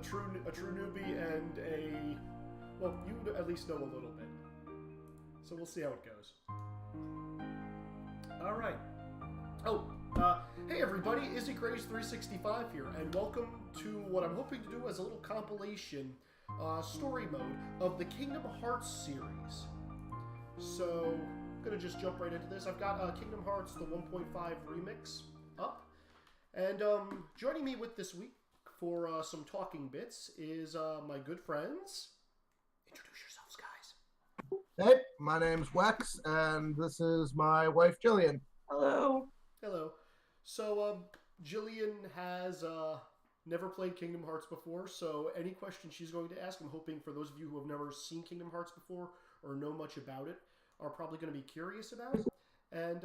true newbie and a, well, you at least know a little bit. So we'll see how it goes. All right. Oh, hey everybody, Izzy Craze 365 here, and welcome to what I'm hoping to do as a little compilation story mode of the Kingdom Hearts series. So, I'm gonna just jump right into this. I've got Kingdom Hearts the 1.5 remix up, and joining me with this week for some talking bits is my good friends. Introduce yourselves, guys. Hey, my name's Wex, and this is my wife, Jillian. Hello. Hello. So, Jillian has never played Kingdom Hearts before, so any questions she's going to ask, I'm hoping for those of you who have never seen Kingdom Hearts before or know much about it, are probably going to be curious about. And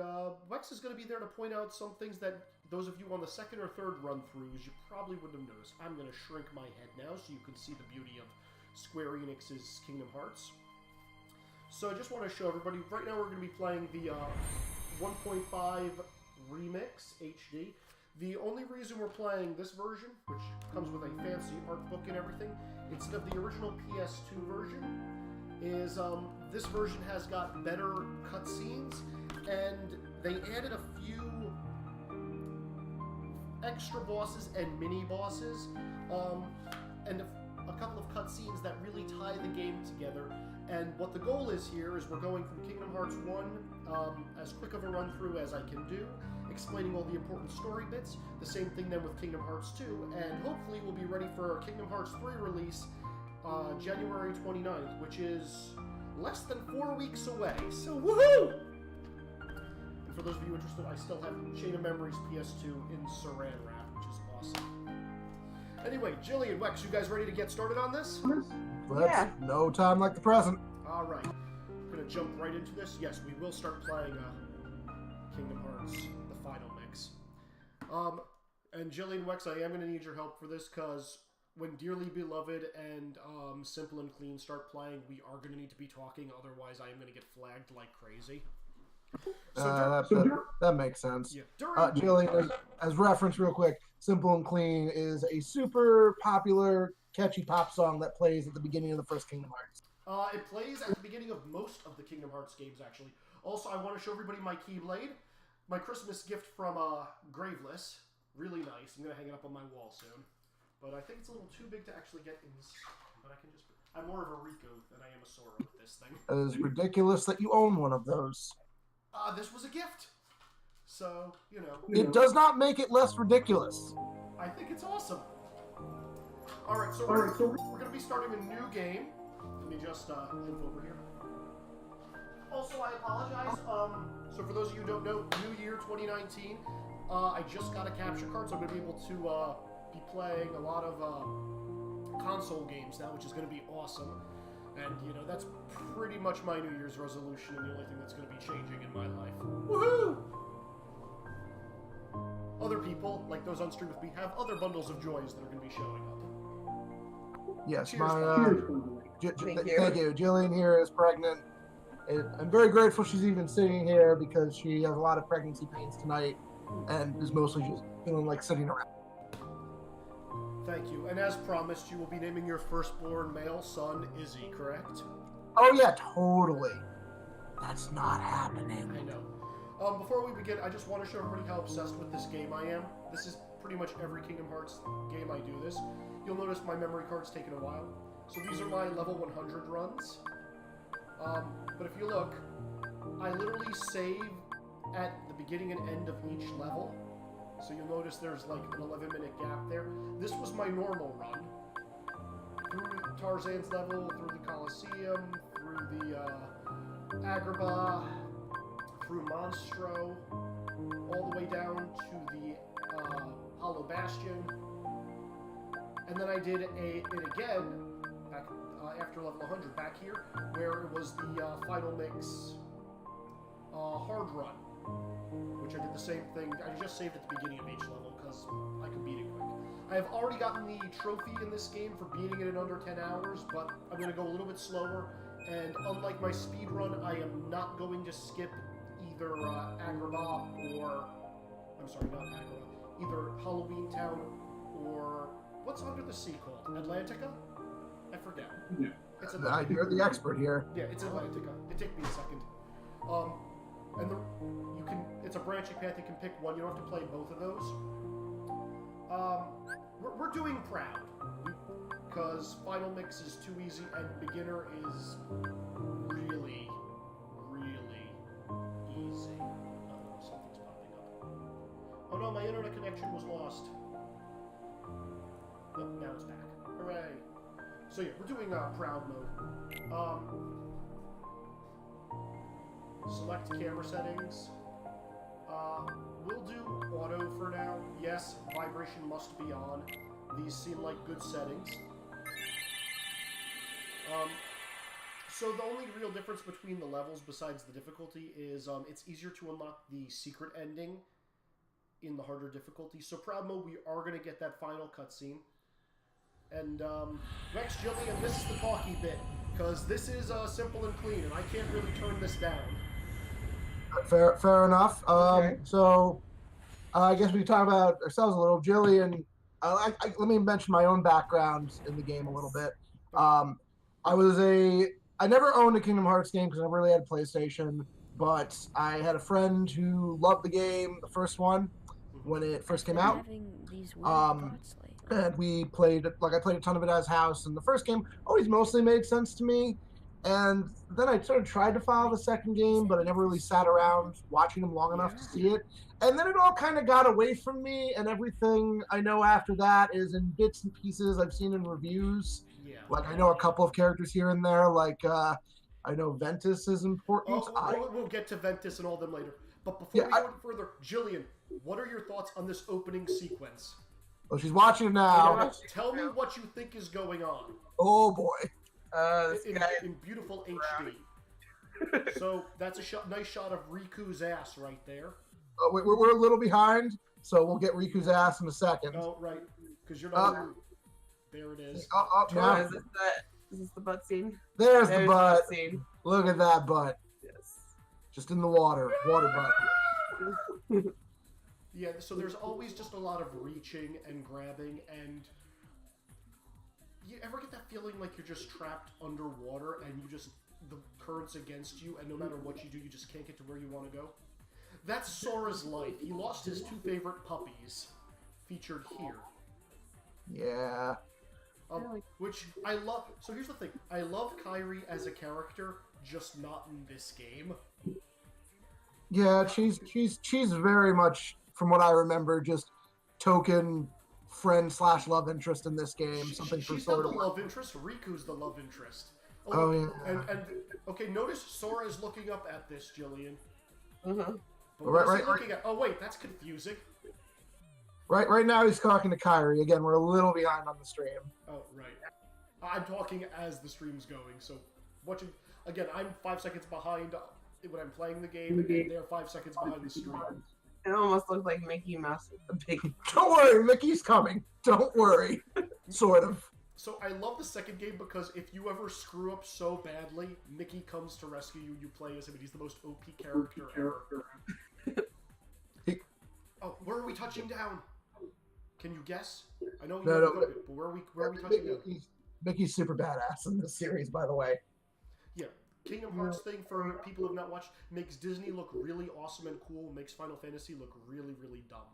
Wex is going to be there to point out some things that those of you on the second or third run-throughs you probably wouldn't have noticed. I'm going to shrink my head now so you can see the beauty of Square Enix's Kingdom Hearts. So I just want to show everybody, right now we're going to be playing the 1.5 Remix HD. The only reason we're playing this version, which comes with a fancy art book and everything, instead of the original PS2 version, is this version has got better cutscenes, and they added a few extra bosses and mini bosses, and a couple of cutscenes that really tie the game together. And what the goal is here is we're going from Kingdom Hearts 1 as quick of a run-through as I can do, explaining all the important story bits. The same thing then with Kingdom Hearts 2, and hopefully we'll be ready for Kingdom Hearts 3 release January 29th, which is less than 4 weeks away, so woohoo! And for those of you interested, I still have Chain of Memories PS2 in Saran Wrap, which is awesome. Anyway, Jillian, Wex, you guys ready to get started on this? Let's no time like the present. Alright, I'm going to jump right into this. Yes, we will start playing Kingdom Hearts, the final mix. And Jillian, Wex, I am going to need your help for this, because when Dearly Beloved and Simple and Clean start playing, we are going to need to be talking, otherwise I am going to get flagged like crazy. That makes sense. Yeah, Jillian, as reference real quick, Simple and Clean is a super popular, catchy pop song that plays at the beginning of the first Kingdom Hearts. It plays at the beginning of most of the Kingdom Hearts games, actually. Also, I want to show everybody my Keyblade. My Christmas gift from Graveless. Really nice. I'm going to hang it up on my wall soon. But I think it's a little too big to actually get inside. But I can just... I'm more of a Rico than I am a Sora with this thing. It is ridiculous that you own one of those. This was a gift. So, you know. It does not make it less ridiculous. I think it's awesome. Alright, so we're going to be starting a new game. Let me just move over here. Also, I apologize. So for those of you who don't know, New Year 2019, I just got a capture card, so I'm going to be able to be playing a lot of console games now, which is going to be awesome. And, you know, that's pretty much my New Year's resolution and the only thing that's going to be changing in my life. Woohoo! Other people, like those on stream with me, have other bundles of joys that are going to be showing up. Yes, Cheers, thank you. Jillian here is pregnant. I'm very grateful she's even sitting here because she has a lot of pregnancy pains tonight and is mostly just feeling like sitting around. Thank you. And as promised, you will be naming your firstborn male son Izzy, correct? Oh yeah, totally. That's not happening. I know. Before we begin, I just want to show everybody how obsessed with this game I am. This is pretty much every Kingdom Hearts game I do this. You'll notice my memory card's taken a while. So these are my level 100 runs. But if you look, I literally save at the beginning and end of each level. So you'll notice there's like an 11-minute gap there. This was my normal run. Through Tarzan's level, through the Colosseum, through the Agrabah, through Monstro, all the way down to the Hollow Bastion. And then I did it again, back after level 100, back here, where it was the Final Mix hard run, which I did the same thing. I just saved at the beginning of each level because I could beat it quick. I have already gotten the trophy in this game for beating it in under 10 hours, but I'm going to go a little bit slower, and unlike my speed run, I am not going to skip either Agrabah or... I'm sorry, not Agrabah. Either Halloween Town or What's under the sea called? Atlantica? I forget. Yeah. It's Atlantica. You're the expert here. Yeah, it's Atlantica. It took me a second. And you can. It's a branching path. You can pick one. You don't have to play both of those. We're doing proud because final mix is too easy and beginner is really, really easy. Oh, something's popping up. Oh no, my internet connection was lost. Oh, now it's back. Hooray! So yeah, we're doing proud mode. Select camera settings. We'll do auto for now. Yes, vibration must be on. These seem like good settings. So the only real difference between the levels, besides the difficulty, is it's easier to unlock the secret ending in the harder difficulty. So proud mode, we are going to get that final cutscene. And Rex, Jillian, this is the talky bit, because this is simple and clean, and I can't really turn this down. Fair enough. Okay. So I guess we can talk about ourselves a little. Jillian, let me mention my own background in the game a little bit. I never owned a Kingdom Hearts game because I never really had a PlayStation, but I had a friend who loved the game, the first one, when it first came out. And we played, I played a ton of it at his house, and the first game always mostly made sense to me. And then I sort of tried to follow the second game, but I never really sat around watching them long enough to see it. And then it all kind of got away from me, and everything I know after that is in bits and pieces I've seen in reviews. Yeah. Like, I know a couple of characters here and there, like, I know Ventus is important. We'll get to Ventus and all them later. But before we go further, Jillian, what are your thoughts on this opening sequence? Oh, she's watching it now. Tell me what you think is going on. Oh, boy. In beautiful HD. So that's a nice shot of Riku's ass right there. We're a little behind, so we'll get Riku's ass in a second. Oh, right. Because you're not... there it is. Now. Is this the butt scene? There's the butt. Scene. Look at that butt. Yes. Just in the water. Water butt. Yeah, so there's always just a lot of reaching and grabbing, and you ever get that feeling like you're just trapped underwater and the current's against you, and no matter what you do, you just can't get to where you want to go? That's Sora's life. He lost his two favorite puppies, featured here. Yeah. Which I love. So here's the thing. I love Kairi as a character, just not in this game. Yeah, she's very much, from what I remember, just token friend / love interest in this game. She's not the love interest. Riku's the love interest. Oh yeah. And okay, notice Sora is looking up at this, Jillian. Mm-hmm. But what is he looking at? Oh wait, that's confusing. Right now he's talking to Kairi. Again, we're a little behind on the stream. Oh right. I'm talking as the stream's going, so watching again. I'm 5 seconds behind when I'm playing the game, and they're 5 seconds behind the stream. It almost looks like Mickey Mouse with the big... Don't worry, Mickey's coming. Don't worry. Sort of. So I love the second game because if you ever screw up so badly, Mickey comes to rescue you. You play as him, and he's the most OP character ever. Oh, where are we touching down? Can you guess? I know No. but where are we touching down? Mickey's super badass in this series, by the way. Yeah. Kingdom Hearts thing, for people who have not watched, makes Disney look really awesome and cool, makes Final Fantasy look really, really dumb.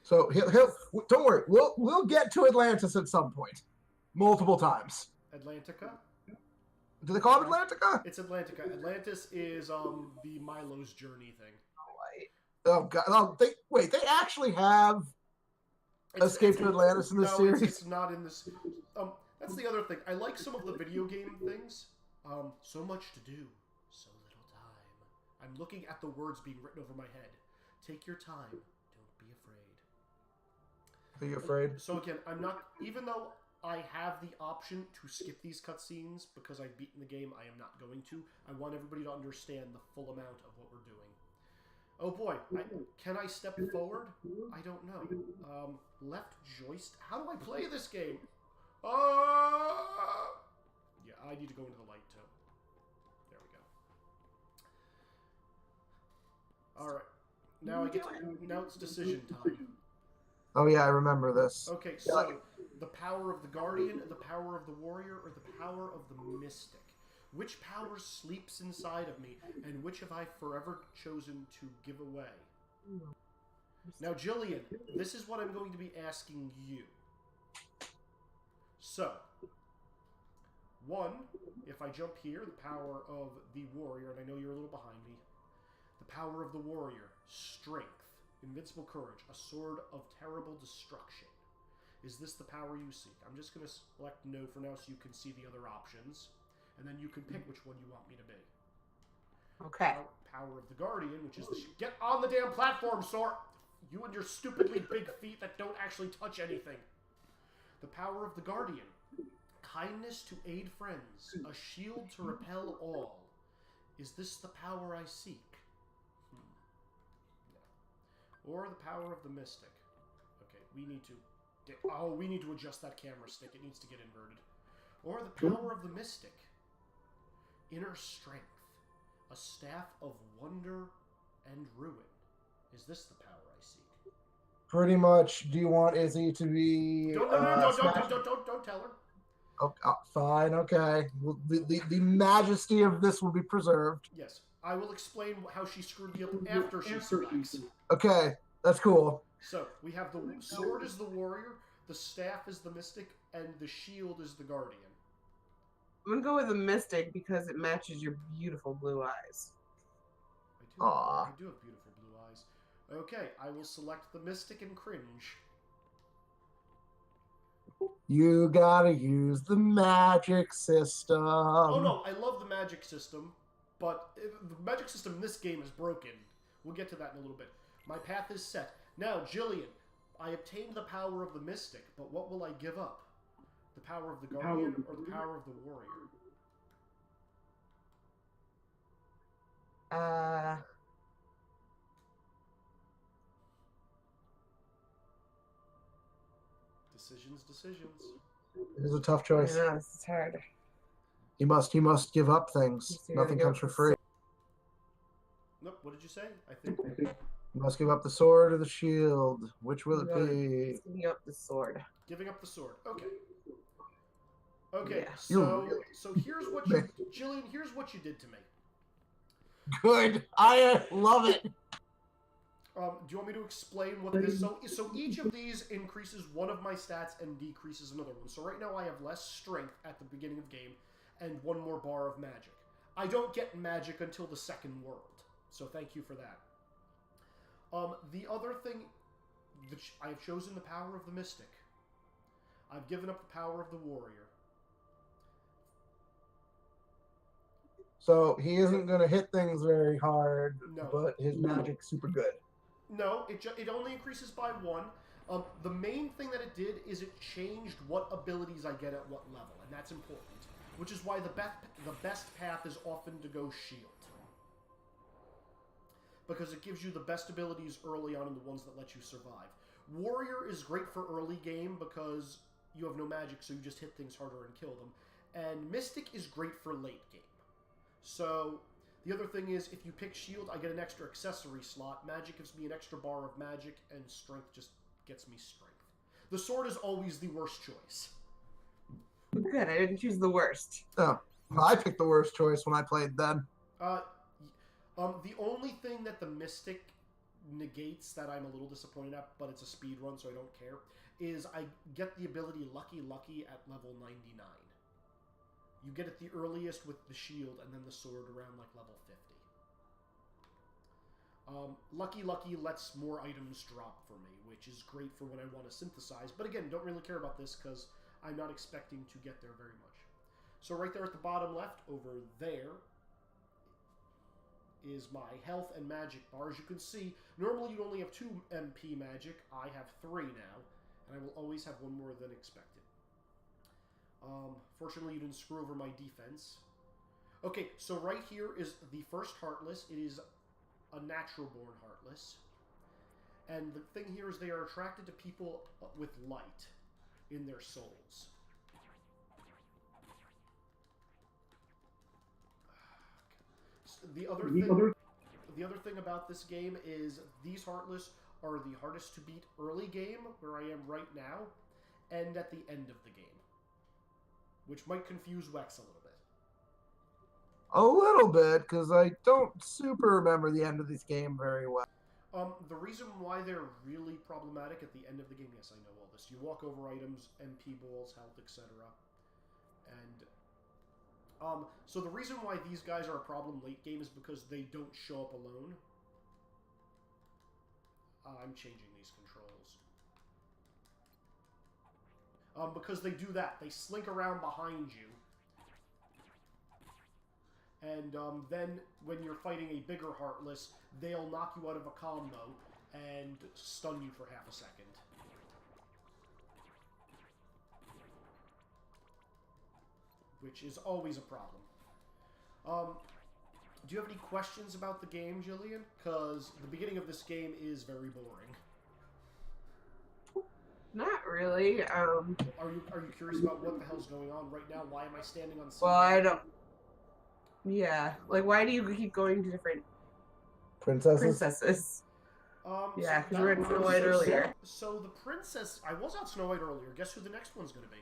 So he'll don't worry, we'll get to Atlantis at some point, multiple times. Atlantica? Do they call it Atlantica? It's Atlantica. Atlantis is the Milo's Journey thing. Oh god! Oh, they actually have Escape to Atlantis in this series. It's not in this. That's the other thing. I like some of the video game things. So much to do, so little time. I'm looking at the words being written over my head. Take your time. Don't be afraid. Are you afraid? So again, I'm not. Even though I have the option to skip these cutscenes because I've beaten the game, I am not going to. I want everybody to understand the full amount of what we're doing. Oh boy, can I step forward? I don't know. Left joystick. How do I play this game? Yeah, I need to go into the light too. There we go. All right. Now it's decision time. Oh yeah, I remember this. Okay, so The power of the guardian, the power of the warrior, or the power of the mystic? Which power sleeps inside of me, and which have I forever chosen to give away? Now, Jillian, this is what I'm going to be asking you. So, one, if I jump here, the power of the warrior, and I know you're a little behind me. The power of the warrior, strength, invincible courage, a sword of terrible destruction. Is this the power you seek? I'm just going to select no for now so you can see the other options. And then you can pick which one you want me to be. Okay. Power of the guardian, which is the... Get on the damn platform, Sor! You and your stupidly big feet that don't actually touch anything. The power of the guardian. Kindness to aid friends. A shield to repel all. Is this the power I seek? No. Or the power of the mystic. Okay, we need to... Oh, we need to adjust that camera stick. It needs to get inverted. Or the power of the mystic. Inner strength. A staff of wonder and ruin. Is this the power I seek? Pretty much. Do you want Izzy to be? Don't tell her. Oh, fine. Okay. Well, the majesty of this will be preserved. Yes, I will explain how she screwed me up after she selects. Okay, that's cool. So we have the sword is the warrior, the staff is the mystic, and the shield is the guardian. I'm gonna go with the mystic because it matches your beautiful blue eyes. I do have beautiful blue eyes. Okay, I will select the mystic and cringe. You gotta use the magic system. Oh no, I love the magic system, but the magic system in this game is broken. We'll get to that in a little bit. My path is set. Now, Jillian, I obtained the power of the mystic, but what will I give up? The power of the guardian or the power of the warrior? Decisions. It is a tough choice. I know, this is hard. He must give up things. Nothing comes for free. Nope, what did you say? I think... You must give up the sword or the shield. Which will it be? Giving up the sword. Giving up the sword. Okay. Okay, Yeah. so here's what you... Jillian, here's what you did to me. Good. I love it. Do you want me to explain what this... So each of these increases one of my stats and decreases another one. So right now I have less strength at the beginning of the game and one more bar of magic. I don't get magic until the second world. So thank you for that. The other thing... I have chosen the power of the mystic. I've given up the power of the warrior. So he isn't going to hit things very hard, No. But his magic's super good. No, it only increases by one. The main thing that it did is it changed what abilities I get at what level, and that's important. Which is why the best path is often to go shield. Because it gives you the best abilities early on and the ones that let you survive. Warrior is great for early game because you have no magic, so you just hit things harder and kill them. And Mystic is great for late game. So, the other thing is, if you pick shield, I get an extra accessory slot. Magic gives me an extra bar of magic, and strength just gets me strength. The sword is always the worst choice. Good, I didn't choose the worst. Oh, I picked the worst choice when I played then. The only thing that the Mystic negates that I'm a little disappointed at, but it's a speed run, so I don't care, is I get the ability Lucky at level 99. You get it the earliest with the shield, and then the sword around like level 50. Lucky lets more items drop for me, which is great for when I want to synthesize. But again, don't really care about this because I'm not expecting to get there very much. So right there at the bottom left, over there, is my health and magic bar. As you can see, normally you'd only have 2 MP magic. I have 3 now, and I will always have 1 more than expected. Fortunately, you didn't screw over my defense. Okay, so right here is the first Heartless. It is a natural-born Heartless. And the thing here is they are attracted to people with light in their souls. The other thing about this game is these Heartless are the hardest to beat early game, where I am right now, end at the end of the game, which might confuse Wex a little bit. A little bit, because I don't super remember the end of this game very well. The reason why they're really problematic at the end of the game, yes, I know all this. You walk over items, MP balls, health, etc. And so the reason why these guys are a problem late game is because they don't show up alone. I'm changing these controls. Because they do that. They slink around behind you. And then when you're fighting a bigger Heartless, they'll knock you out of a combo and stun you for half a second. Which is always a problem. Do you have any questions about the game, Jillian? Because the beginning of this game is very boring. Not really. Are you curious about what the hell's going on right now? Why am I standing on? Well, I don't. Yeah, like why do you keep going to different princesses? Yeah, because we were in Snow White earlier. So the princess, I was at Snow White earlier. Guess who the next one's gonna be?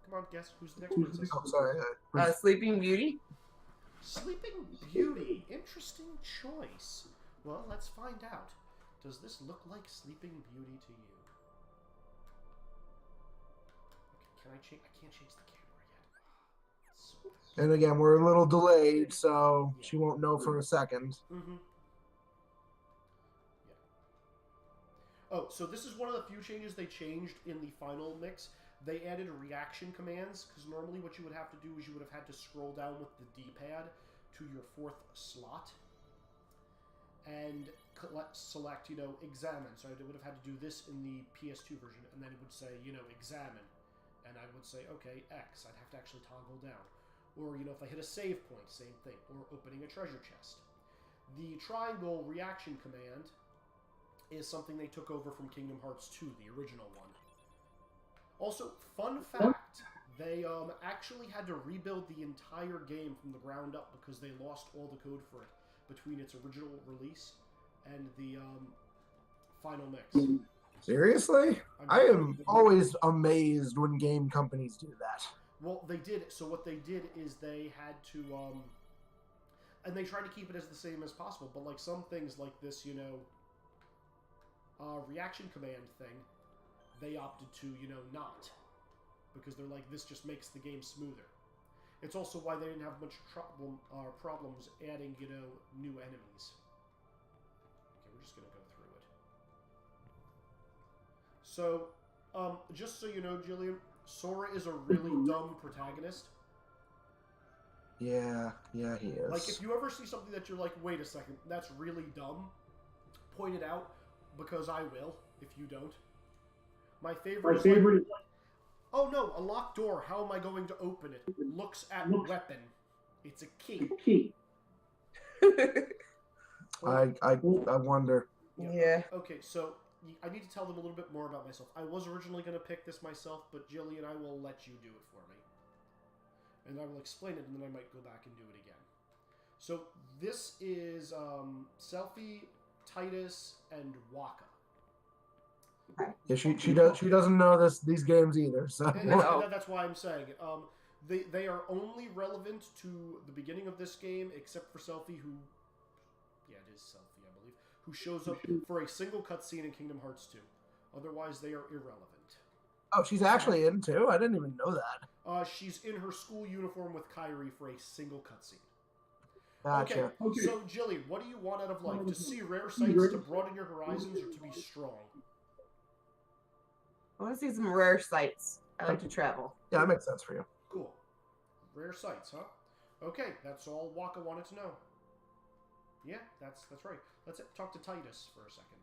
Come on, guess who's the next princess? Oh, sorry. Sleeping Beauty. Sleeping Beauty. Interesting choice. Well, let's find out. Does this look like Sleeping Beauty to you? Okay, can I change? I can't change the camera yet. And again, we're a little delayed, so she won't know for a second. Mm-hmm. Yeah. Oh, so this is one of the few changes they changed in the final mix. They added reaction commands, because normally what you would have to do is you would have had to scroll down with the D-pad to your 4th slot and select, examine. So I would have had to do this in the PS2 version, and then it would say, examine. And I would say, okay, X. I'd have to actually toggle down. Or, if I hit a save point, same thing. Or opening a treasure chest. The triangle reaction command is something they took over from Kingdom Hearts 2, the original one. Also, fun fact, they actually had to rebuild the entire game from the ground up because they lost all the code for it between its original release and the final mix. Seriously? I am always amazed when game companies do that. Well, they did. So what they did is they had to, and they tried to keep it as the same as possible. But like some things like this, reaction command thing, they opted to, not. Because they're like, this just makes the game smoother. It's also why they didn't have much problems adding, new enemies. Okay, we're just going to go through it. So, just so you know, Jillian, Sora is a really dumb protagonist. Yeah, he is. Like, if you ever see something that you're like, wait a second, that's really dumb, point it out, because I will, if you don't. My favorite is like, oh no, a locked door, how am I going to open it? Looks at weapon. It's a key. I wonder. Yeah. Okay, so I need to tell them a little bit more about myself. I was originally going to pick this myself, but Jillian, I will let you do it for me. And I will explain it, and then I might go back and do it again. So this is Selfie, Titus, and Waka. Yeah, she doesn't know these games either. So that's why I'm saying it. They are only relevant to the beginning of this game, except for Selfie, who it is Selfie, I believe, who shows up for a single cutscene in Kingdom Hearts 2. Otherwise, they are irrelevant. Oh, she's actually in too? I didn't even know that. She's in her school uniform with Kairi for a single cutscene. Gotcha. Okay, so Jillian, what do you want out of life? To see rare sights, to broaden your horizons, or to be strong? I want to see some rare sights. I like to travel. Yeah, that makes sense for you. Cool. Rare sights, huh? Okay, that's all Waka wanted to know. Yeah, that's right. Let's talk to Titus for a second.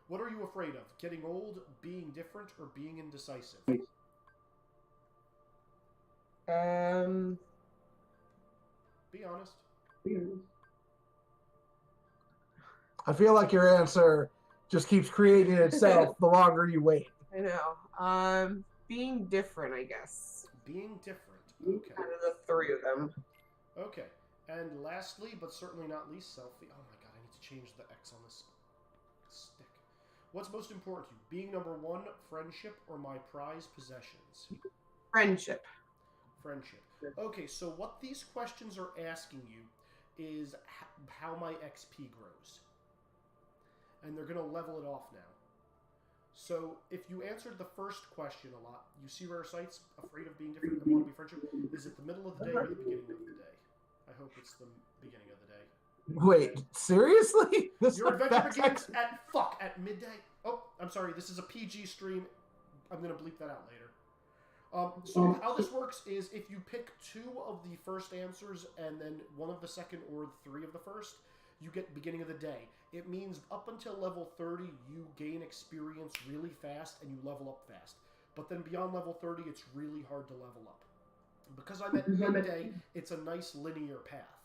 What are you afraid of? Getting old, being different, or being indecisive? Be honest. I feel like your answer just keeps creating itself the longer you wait. I know. Being different, I guess. Being different. Okay. Out of the three of them. Okay. And lastly, but certainly not least, Selfie. Oh my god, I need to change the X on this stick. What's most important to you? Being number one, friendship, or my prized possessions? Friendship. Friendship. Okay, so what these questions are asking you is how my XP grows. And they're going to level it off now. So if you answered the first question a lot, you see rare sights, afraid of being different, and want to be friendship, is it the middle of the day or the beginning of the day? I hope it's the beginning of the day. Wait, seriously? Your adventure begins at midday. Oh, I'm sorry. This is a PG stream. I'm going to bleep that out later. So how this works is if you pick 2 of the first answers and then 1 of the second or 3 of the first, you get beginning of the day. It means up until level 30, you gain experience really fast and you level up fast. But then beyond level 30, it's really hard to level up. Because I'm at midday, it's a nice linear path.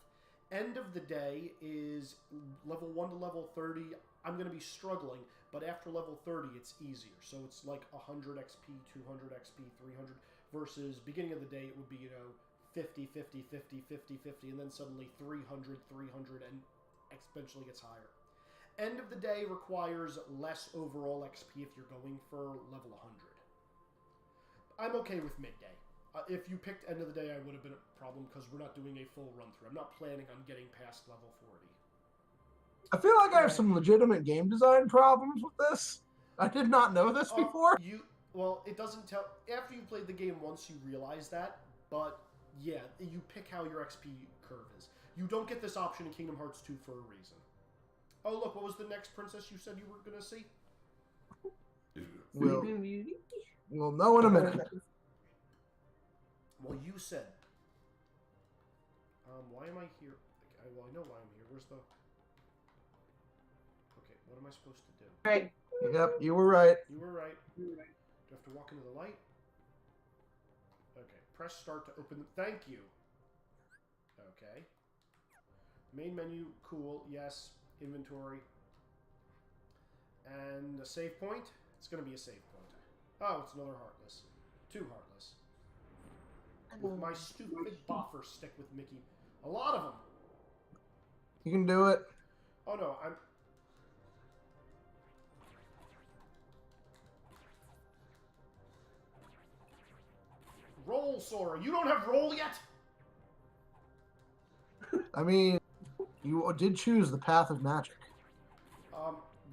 End of the day is level 1 to level 30. I'm going to be struggling, but after level 30, it's easier. So it's like 100 XP, 200 XP, 300, versus beginning of the day, it would be, 50, 50, 50, 50, 50, and then suddenly 300, 300, and exponentially gets higher. End of the day requires less overall XP if you're going for level 100. I'm okay with midday. If you picked end of the day, I would have been a problem because we're not doing a full run-through. I'm not planning on getting past level 40. I feel like I have some legitimate game design problems with this. I did not know this before. Well, it doesn't tell... After you played the game once, you realize that. But, yeah, you pick how your XP curve is. You don't get this option in Kingdom Hearts 2 for a reason. Oh, look, what was the next princess you said you were going to see? We'll know in a minute. Well, you said... why am I here? Well, I know why I'm here. Where's the... Okay, what am I supposed to do? Right. Yep, you were right. You were right. Do I have to walk into the light? Okay, press start to open the... Thank you! Okay. Main menu, cool, yes. Inventory. And a save point? It's going to be a save point. Oh, it's another Heartless. 2 Heartless. With my stupid boffer stick with Mickey. A lot of them! You can do it. Oh no, I'm... Roll, Sora! You don't have roll yet? I mean, you did choose the path of magic.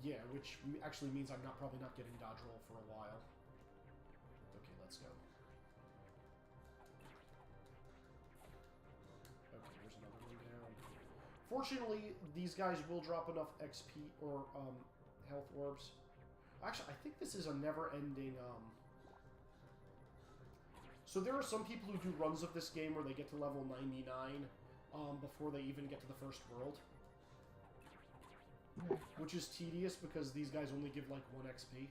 Yeah, which actually means I'm probably not getting dodge roll for a while. Okay, let's go. Okay, there's another one down. Fortunately, these guys will drop enough XP or health orbs. Actually, I think this is a never-ending. So there are some people who do runs of this game where they get to level 99 before they even get to the first world. Which is tedious because these guys only give like 1 XP.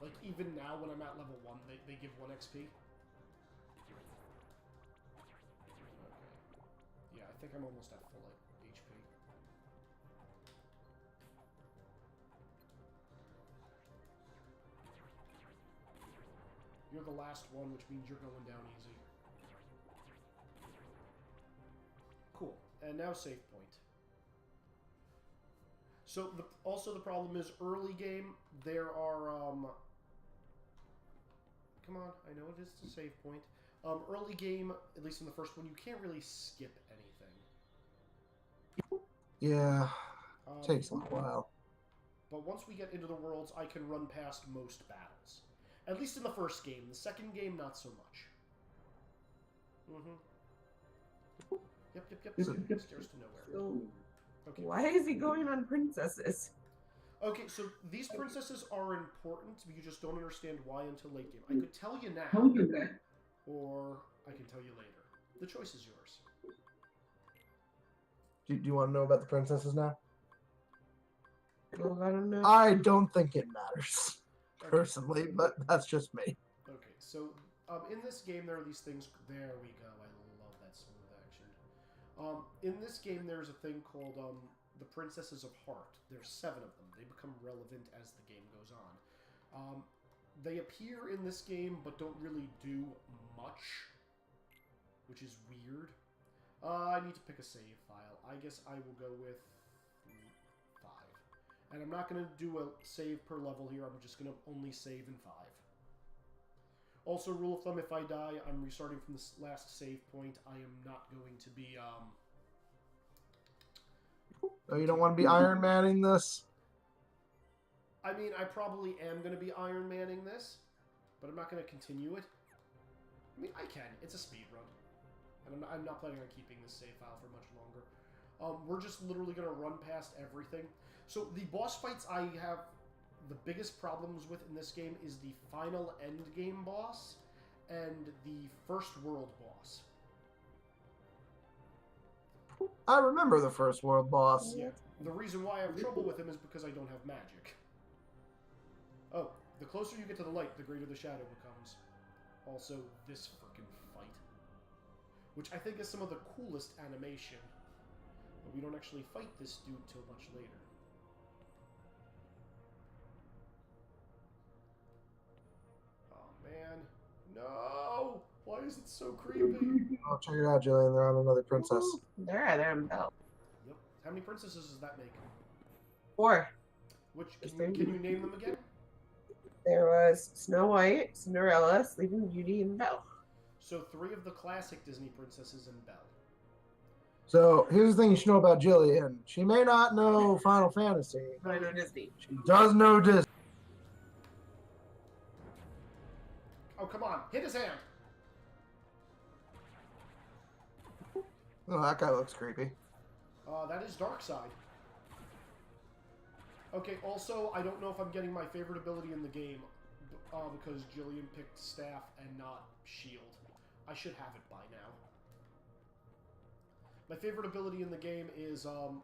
Like even now when I'm at level 1, they give 1 XP. Okay. Yeah, I think I'm almost at full HP. You're the last one, which means you're going down easy. Cool. And now save point. So, also the problem is, early game, there are, come on, I know it is the save point. Early game, at least in the first one, you can't really skip anything. Yeah, takes a while. But once we get into the worlds, I can run past most battles. At least in the first game. The second game, not so much. Yep. Stairs to nowhere. Okay. Why is he going on princesses? Okay, so these princesses are important, but you just don't understand why until late game. I could tell you now, or I can tell you later. The choice is yours. Do you want to know about the princesses now? Well, I don't know. I don't think it matters, personally, but that's just me. Okay, so in this game there are these things... There we go. I love that smooth action. In this game there's a thing called the Princesses of Heart. There's 7 of them. They become relevant as the game goes on. They appear in this game but don't really do much, which is weird. I need to pick a save file. I guess I will go with 5. And I'm not going to do a save per level here. I'm just going to only save in 5. Also, rule of thumb, if I die, I'm restarting from this last save point. I am not going to be... Oh, you don't want to be Iron Manning this? I mean, I probably am going to be Iron Manning this, but I'm not going to continue it. I mean, I can. It's a speed run. And I'm not planning on keeping this save file for much longer. We're just literally going to run past everything. So the boss fights I have the biggest problems with in this game is the final end game boss and the first world boss. I remember the first world boss. Yeah. The reason why I have trouble with him is because I don't have magic. Oh, the closer you get to the light, the greater the shadow becomes. Also, this frickin' fight. Which I think is some of the coolest animation. But we don't actually fight this dude till much later. Oh, man. No! Why is it so creepy? Oh, check it out, Jillian. They're on another princess. They're in Belle. Yep. How many princesses does that make? 4. Which, can you name them again? There was Snow White, Cinderella, Sleeping Beauty, and Belle. So 3 of the classic Disney princesses and Belle. So here's the thing you should know about Jillian. She may not know Final Fantasy, But I know Disney. she does know Disney. Oh, come on. Hit his hand. Oh, that guy looks creepy. That is Darkseid. Okay, also, I don't know if I'm getting my favorite ability in the game because Jillian picked Staff and not Shield. I should have it by now. My favorite ability in the game is, oh,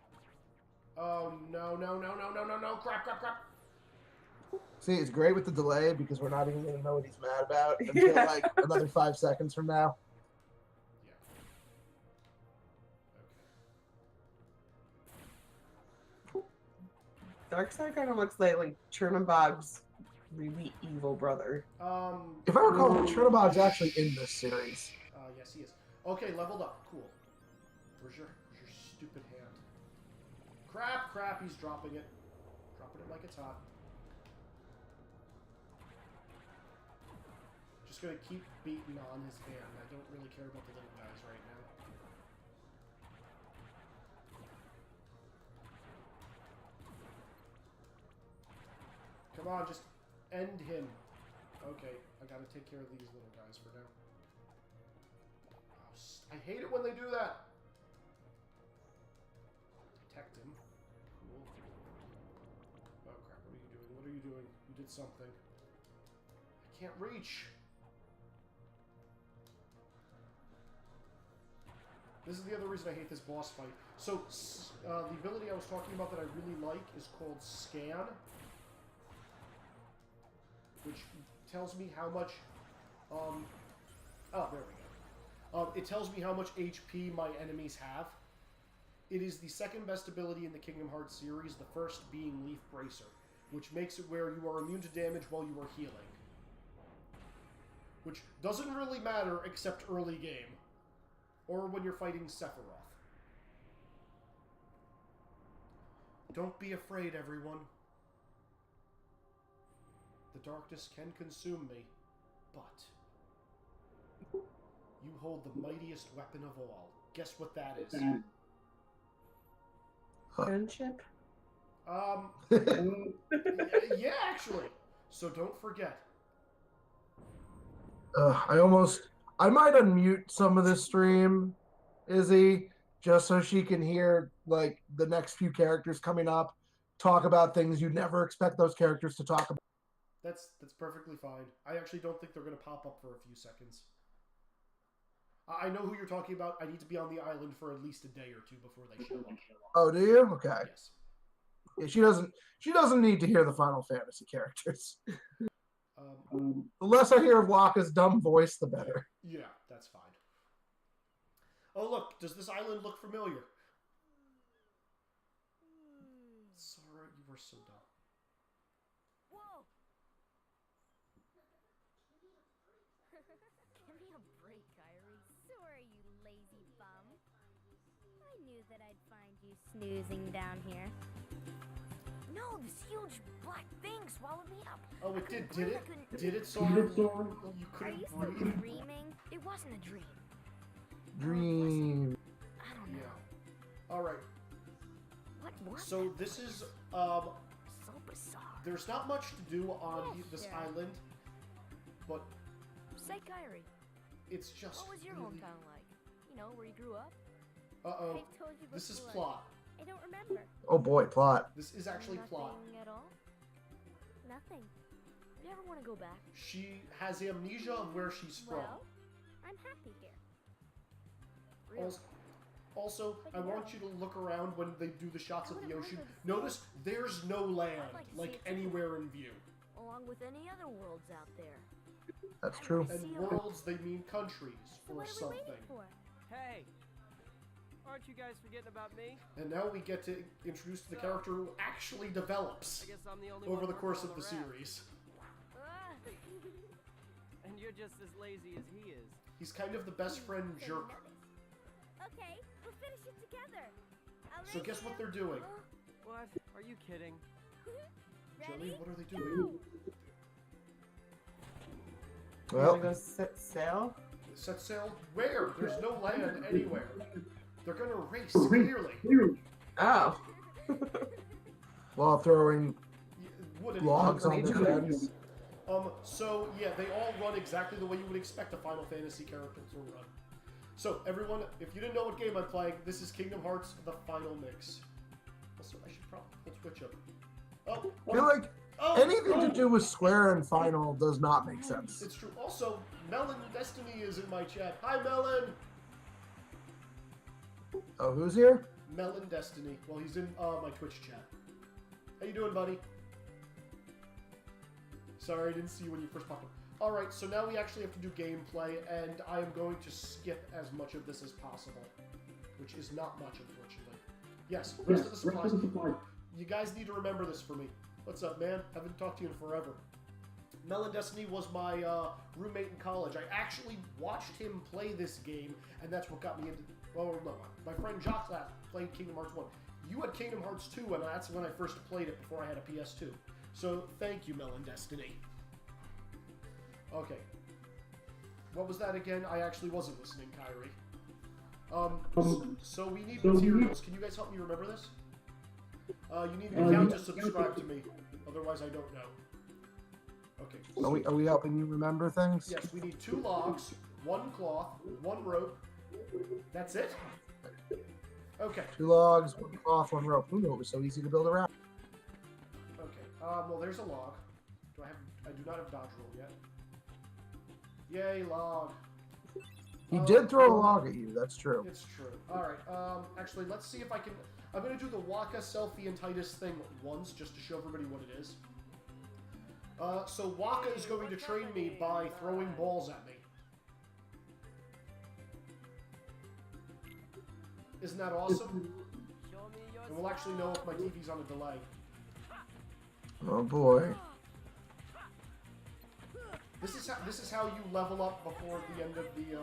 no. Crap. See, it's great with the delay because we're not even going to know what he's mad about until like another 5 seconds from now. Yeah. Darkseid kind of looks like Chernobog's really evil brother. If I recall, Chernobog's actually in this series. Yes, he is. Okay, leveled up. Cool. Where's your stupid hand? Crap, he's dropping it. Dropping it like it's hot. Just gonna keep beating on his hand. I don't really care about the little guys right now. Come on, just end him. Okay, I gotta take care of these little guys for now. Oh, I hate it when they do that. Detect him. Cool. Oh crap, what are you doing? What are you doing? You did something. I can't reach. This is the other reason I hate this boss fight. So, the ability I was talking about that I really like is called Scan, which tells me how much, oh, there we go. It tells me how much HP my enemies have. It is the second best ability in the Kingdom Hearts series, the first being Leaf Bracer, which makes it where you are immune to damage while you are healing. Which doesn't really matter except early game. Or when you're fighting Sephiroth. Don't be afraid, everyone. The darkness can consume me, but you hold the mightiest weapon of all. Guess what that is? Friendship? Yeah, actually. So don't forget. I might unmute some of this stream, Izzy, just so she can hear like the next few characters coming up talk about things you'd never expect those characters to talk about. That's perfectly fine. I actually don't think they're going to pop up for a few seconds. I know who you're talking about. I need to be on the island for at least a day or two before they show up. Oh, do you? Okay. Yes. Yeah, she doesn't need to hear the Final Fantasy characters. The less I hear of Waka's dumb voice, the better. Yeah, that's fine. Oh, look. Does this island look familiar? Sorry, you were so dumb. Whoa! Give me a break, Kyrie. Sorry, you lazy bum. I knew that I'd find you snoozing down here. No, Oh, this huge black thing swallowed me up. Oh, it did. Did it? I couldn't- Did it, Sora? You Are couldn't you still breathe? dreaming? It wasn't a dream. Dream. I don't know. Yeah. All right. What was So that? this is So bizarre. there's not much to do on Yes, this sir. island, but Say, Kyrie, it's just what was your really... hometown like? You know, where you grew up? Uh-oh. I've told you This is before. plot. I don't remember. Oh boy, plot. This is actually plot. Nothing at all? Nothing. You ever want to go back? She has amnesia of where she's from. Well, I'm happy here. Really? Also, I want you to look around when they do the shots of the ocean. Notice there's no land, like to see like it too. anywhere in view. Along with any other worlds out there. That's true. And worlds, they mean countries So or what are we something. waiting for? Hey, aren't you guys forgetting about me? And now we get to introduce the character who actually develops I guess I'm the only over one the working course on of the rap. series. Ah. And you're just as lazy as he is. He's kind of the best friend jerk. Okay, we'll finish it together. So guess what they're doing? What? Are you kidding? Jelly, what are they doing? You Well, wanna go set sail? Set sail where? There's no land anywhere. They're gonna race, clearly. Oh. while throwing Wooden logs on Major their League. heads. So yeah, they all run exactly the way you would expect a Final Fantasy character to run. So everyone, if you didn't know what game I'm playing, this is Kingdom Hearts: The Final Mix. Also, I should probably put Twitch up. Oh, I feel like anything to do with Square and Final does not make sense. It's true. Also, Melon Destiny is in my chat. Hi, Melon. Oh, who's here? Melon Destiny. Well, he's in my Twitch chat. How you doing, buddy? Sorry, I didn't see you when you first popped up. Alright, so now we actually have to do gameplay, and I am going to skip as much of this as possible. Which is not much, unfortunately. Yes, rest of the supplies. You guys need to remember this for me. What's up, man? Haven't talked to you in forever. Melon Destiny was my roommate in college. I actually watched him play this game, and that's what got me into... Well, no, my friend Jock played Kingdom Hearts 1. You had Kingdom Hearts 2, and that's when I first played it before I had a PS2. So, thank you, Melon Destiny. Okay. What was that again? I actually wasn't listening, Kyrie. So we need materials. Can you guys help me remember this? You need an account to subscribe to me. Otherwise, I don't know. Okay. Are we helping you remember things? Yes, we need 2 logs, 1 cloth, 1 rope. That's it? Okay. 2 logs, 1 cloth, 1 rope. Who knew it was so easy to build around? Okay. Well, there's a log. I do not have dodge roll yet. Yay, log. He did throw a log at you, that's true. It's true. Alright, actually, let's see if I can... I'm going to do the Waka, Selfie, and Titus thing once, just to show everybody what it is. So Waka is going to train me by throwing balls at me. Isn't that awesome? Show me your And we'll actually know if my TV's on a delay. Oh boy. This is how you level up before the end of the,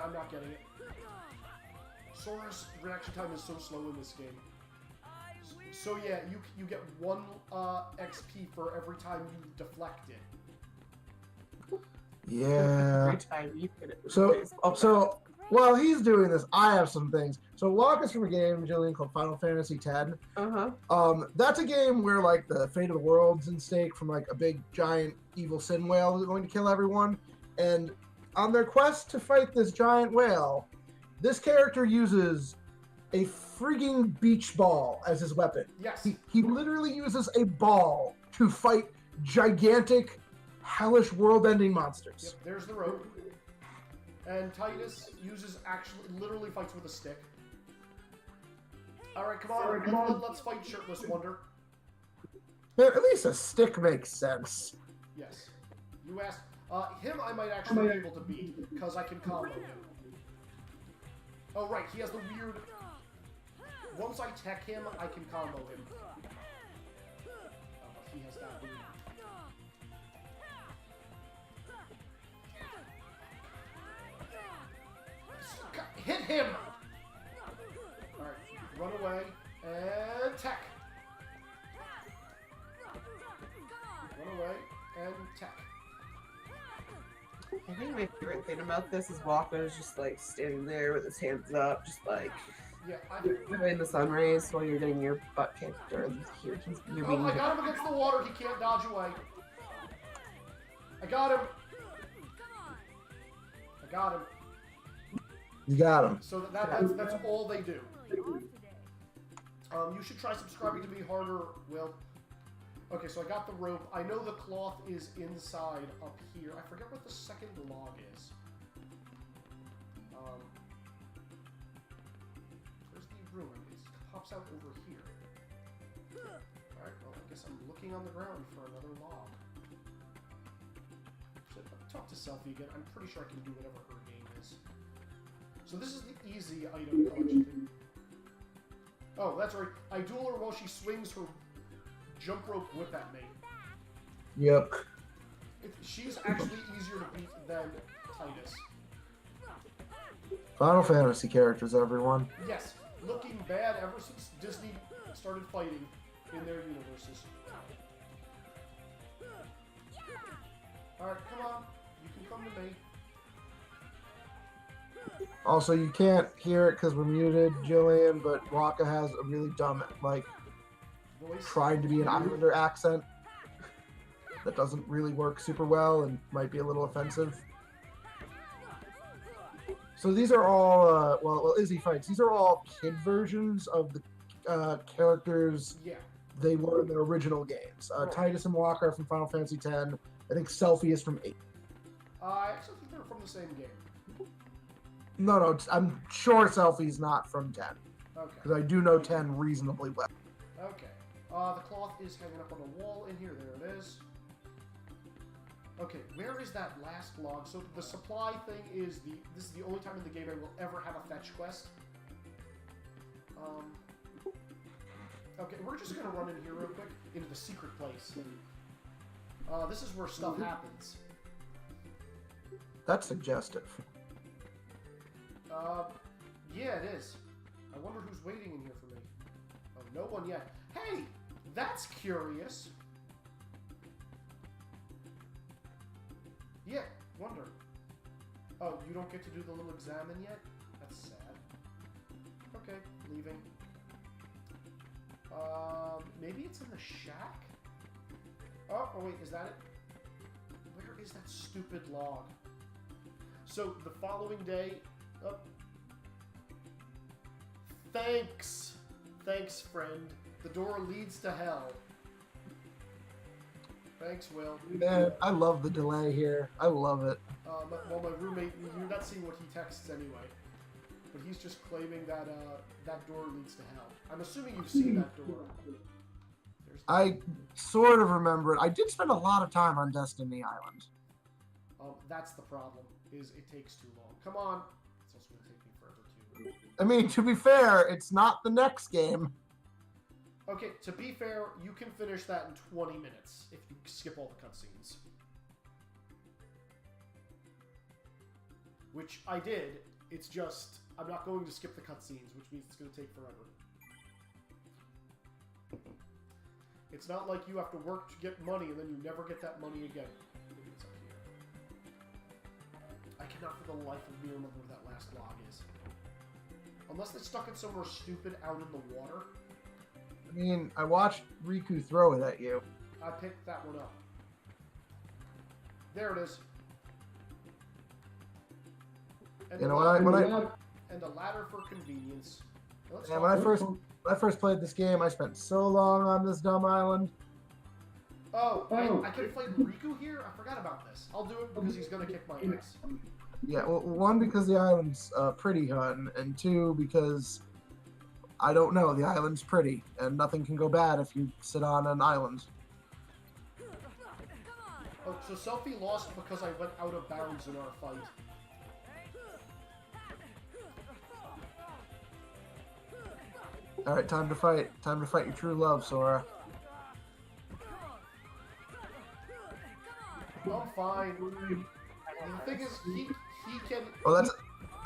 I'm not getting it. Sora's reaction time is so slow in this game. So yeah, you get 1 XP for every time you deflect it. Yeah. Every time you hit it. So while he's doing this, I have some things. So walk us through a game, Jillian, called Final Fantasy X. That's a game where like the fate of the world's in stake from like a big giant evil sin whale that's going to kill everyone. And on their quest to fight this giant whale, this character uses a freaking beach ball as his weapon. Yes. He literally uses a ball to fight gigantic, hellish, world-ending monsters. Yep, there's the rope. And Titus literally fights with a stick. Alright, come on, let's fight Shirtless Wonder. Man, at least a stick makes sense. Yes. You asked. Him I might actually be able to beat, because I can combo him. Oh, right, he has the weird... Once I tech him, I can combo him. He has that weird... Hit him! Run away. And tech. Run away. And tech. I think my favorite thing about this is Walker's just like standing there with his hands up, just like Yeah, in the sun rays while you're getting your butt kicked, or you're being. Oh, I got him against the water. He can't dodge away. I got him. I got him. You got him. So that's all they do. You should try subscribing to me harder, Will. Okay, so I got the rope. I know the cloth is inside up here. I forget what the second log is. Where's the room? It pops out over here. Alright, well, I guess I'm looking on the ground for another log. So, talk to Selfie again. I'm pretty sure I can do whatever her game is. So this is the easy item collection thing. Oh, that's right. I duel her while she swings her jump rope whip at me. Yep. She's actually easier to beat than Titus. Final Fantasy characters, everyone. Yes, looking bad ever since Disney started fighting in their universes. Alright, come on. You can come to me. Also, you can't hear it because we're muted, Jillian, but Waka has a really dumb, like, Voice. trying to be an Islander accent that doesn't really work super well and might be a little offensive. So these are all, well, Izzy fights. These are all kid versions of the characters Yeah. they were in their original games. Titus and Walker are from Final Fantasy X. I think Selfie is from 8. I actually think they're from the same game. No, I'm sure Selfie's not from 10. Okay. Because I do know 10 reasonably well. Okay. The cloth is hanging up on the wall in here. There it is. Okay, where is that last log? So the supply thing is this is the only time in the game I will ever have a fetch quest. Okay, we're just gonna run in here real quick into the secret place. This is where stuff happens. That's suggestive. Yeah, it is. I wonder who's waiting in here for me. Oh, no one yet. Hey, that's curious. Yeah, wonder. Oh, you don't get to do the little examine yet? That's sad. Okay, leaving. Maybe it's in the shack? Oh, wait, is that it? Where is that stupid log? So, the following day... Oh. Thanks! Thanks, friend. The door leads to hell. Thanks, Will. Man, I love the delay here. I love it. Well, my roommate, you're not seeing what he texts anyway. But he's just claiming that that door leads to hell. I'm assuming you've seen that door. I sort of remember it. I did spend a lot of time on Destiny Island. That's the problem, is it takes too long. Come on. It's also going to take me forever, too. I mean, to be fair, it's not the next game. Okay, to be fair, you can finish that in 20 minutes if you skip all the cutscenes. Which I did. It's just, I'm not going to skip the cutscenes, which means it's going to take forever. It's not like you have to work to get money and then you never get that money again. Maybe it's up here. I cannot for the life of me remember where that last log is. Unless they stuck it somewhere stupid out in the water. I mean, I watched Riku throw it at you. I picked that one up. There it is. And You know, and a ladder for convenience. when I first played this game, I spent so long on this dumb island. Oh, I can play Riku here? I forgot about this. I'll do it because he's gonna kick my ass. Yeah, well, one, because the island's pretty, hun, and two, because, I don't know, the island's pretty, and nothing can go bad if you sit on an island. Oh, so Selfie lost because I went out of bounds in our fight. Alright, time to fight. Time to fight your true love, Sora. I'm fine. The thing is, he can... Oh,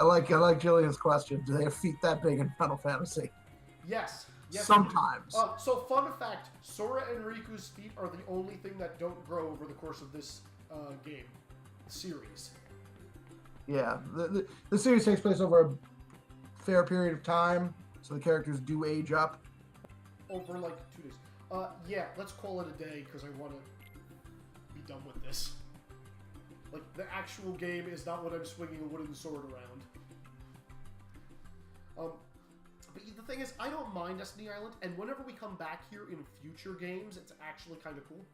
I like Jillian's question. Do they have feet that big in Final Fantasy? Yes. Yes. Sometimes. So fun fact: Sora and Riku's feet are the only thing that don't grow over the course of this game series. Yeah, the series takes place over a fair period of time, so the characters do age up. Over like 2 days. Yeah, let's call it a day because I want to be done with this. Like, the actual game is not what I'm swinging a wooden sword around. But the thing is, I don't mind Destiny Island, and whenever we come back here in future games, it's actually kind of cool.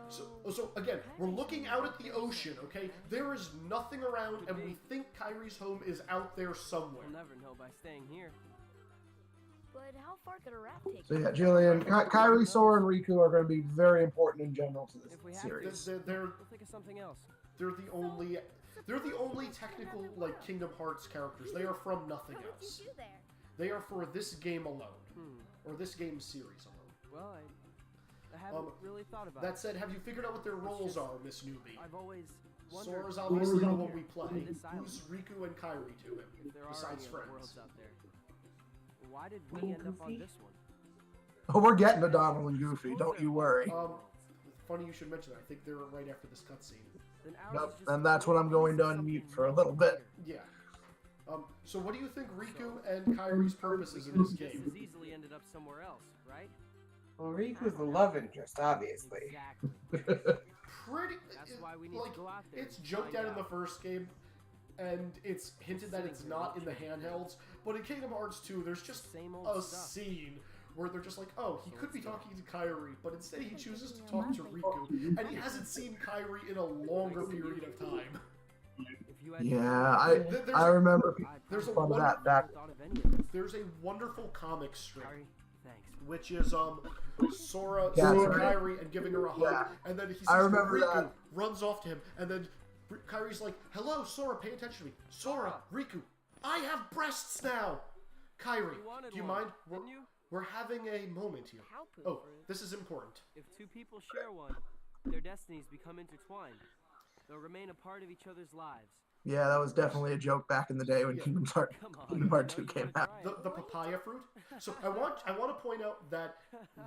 So again, we're looking out at the ocean, okay? There is nothing around, and we think Kyrie's home is out there somewhere. We'll never know by staying here. But how far could a raft take So us? yeah, Jillian, Kyrie, Sora, and Riku are going to be very important in general to this If we have series. They're We'll think of something else. They're the only technical, like, Kingdom Hearts characters. They are from nothing What would else. you do there? They are for this game alone. Or this game series alone. Well, I haven't really thought about That it. said, have you figured out what their roles are, Miss Newbie? I've always wondered Sora's obviously the Sora's one we play. this island. Who's Riku and Kyrie to him, if there are besides any other friends? worlds out there. Why did we end up on this one? Oh, we're getting to Donald and Goofy, don't you worry. Funny you should mention that. I think they're right after this cutscene. Then ours Yep, is just and that's when I'm going to unmute for a little bit. Yeah. So what do you think Riku and Kyrie's purpose is in this Just game? as easily ended up somewhere else, right? Well, Riku's the love interest, obviously. Exactly. Pretty. That's why we need like, to go out there it's and joked find out in the out. first game, and it's hinted that it's not in the handhelds. But in Kingdom Hearts 2, there's just Same old a stuff. scene where they're just like, oh, he could be talking to Kyrie, but instead he chooses to talk to Riku, and he hasn't seen Kyrie in a longer period of time. If you had Yeah, There's I remember There's a fun of that back. thought of any of this. There's a wonderful comic strip, Sorry. Thanks. which is Sora Yeah, seeing right. Kyrie and giving her a hug, Yeah. and then he sees I remember Riku, that. runs off to him, and then Kyrie's like, hello, Sora, pay attention to me. Sora, Riku, I have breasts now! Kyrie, You wanted do you one, mind? didn't you? We're having a moment here. Cow poop. Oh, this is important. If two people share one, their destinies become intertwined. They'll remain a part of each other's lives. Yeah, that was definitely a joke back in the day when Yeah. Kingdom Hearts Come on. 2 I know you came wanna out. try The papaya fruit. So I want to point out that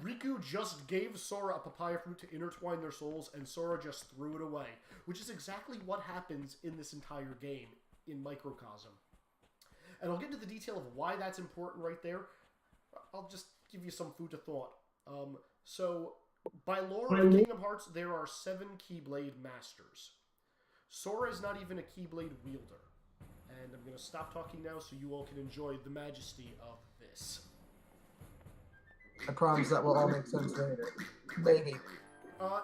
Riku just gave Sora a papaya fruit to intertwine their souls, and Sora just threw it away, which is exactly what happens in this entire game in Microcosm. And I'll get into the detail of why that's important right there. I'll just give you some food to thought. So by lore of Kingdom Hearts, there are 7 Keyblade Masters. Sora is not even a Keyblade wielder. And I'm going to stop talking now so you all can enjoy the majesty of this. I promise that will all make sense later. Maybe. I'll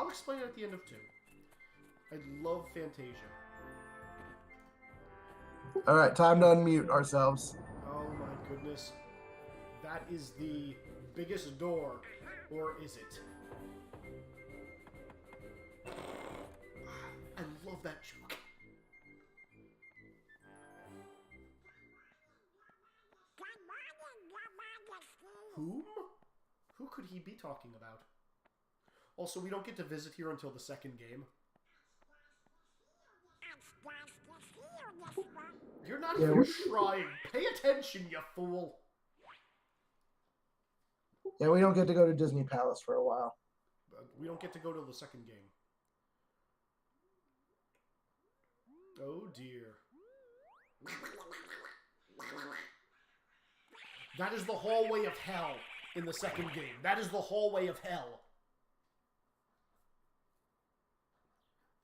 explain it at the end of 2. I love Fantasia. Alright, time to unmute ourselves. Oh my goodness. That is the biggest door. Or is it? I love that joke. Whom? Who could he be talking about? Also, we don't get to visit here until the second game. You're not even trying. Pay attention, you fool. Yeah, we don't get to go to Disney Palace for a while. We don't get to go to the second game. Oh dear. That is the hallway of hell in the second game. That is the hallway of hell.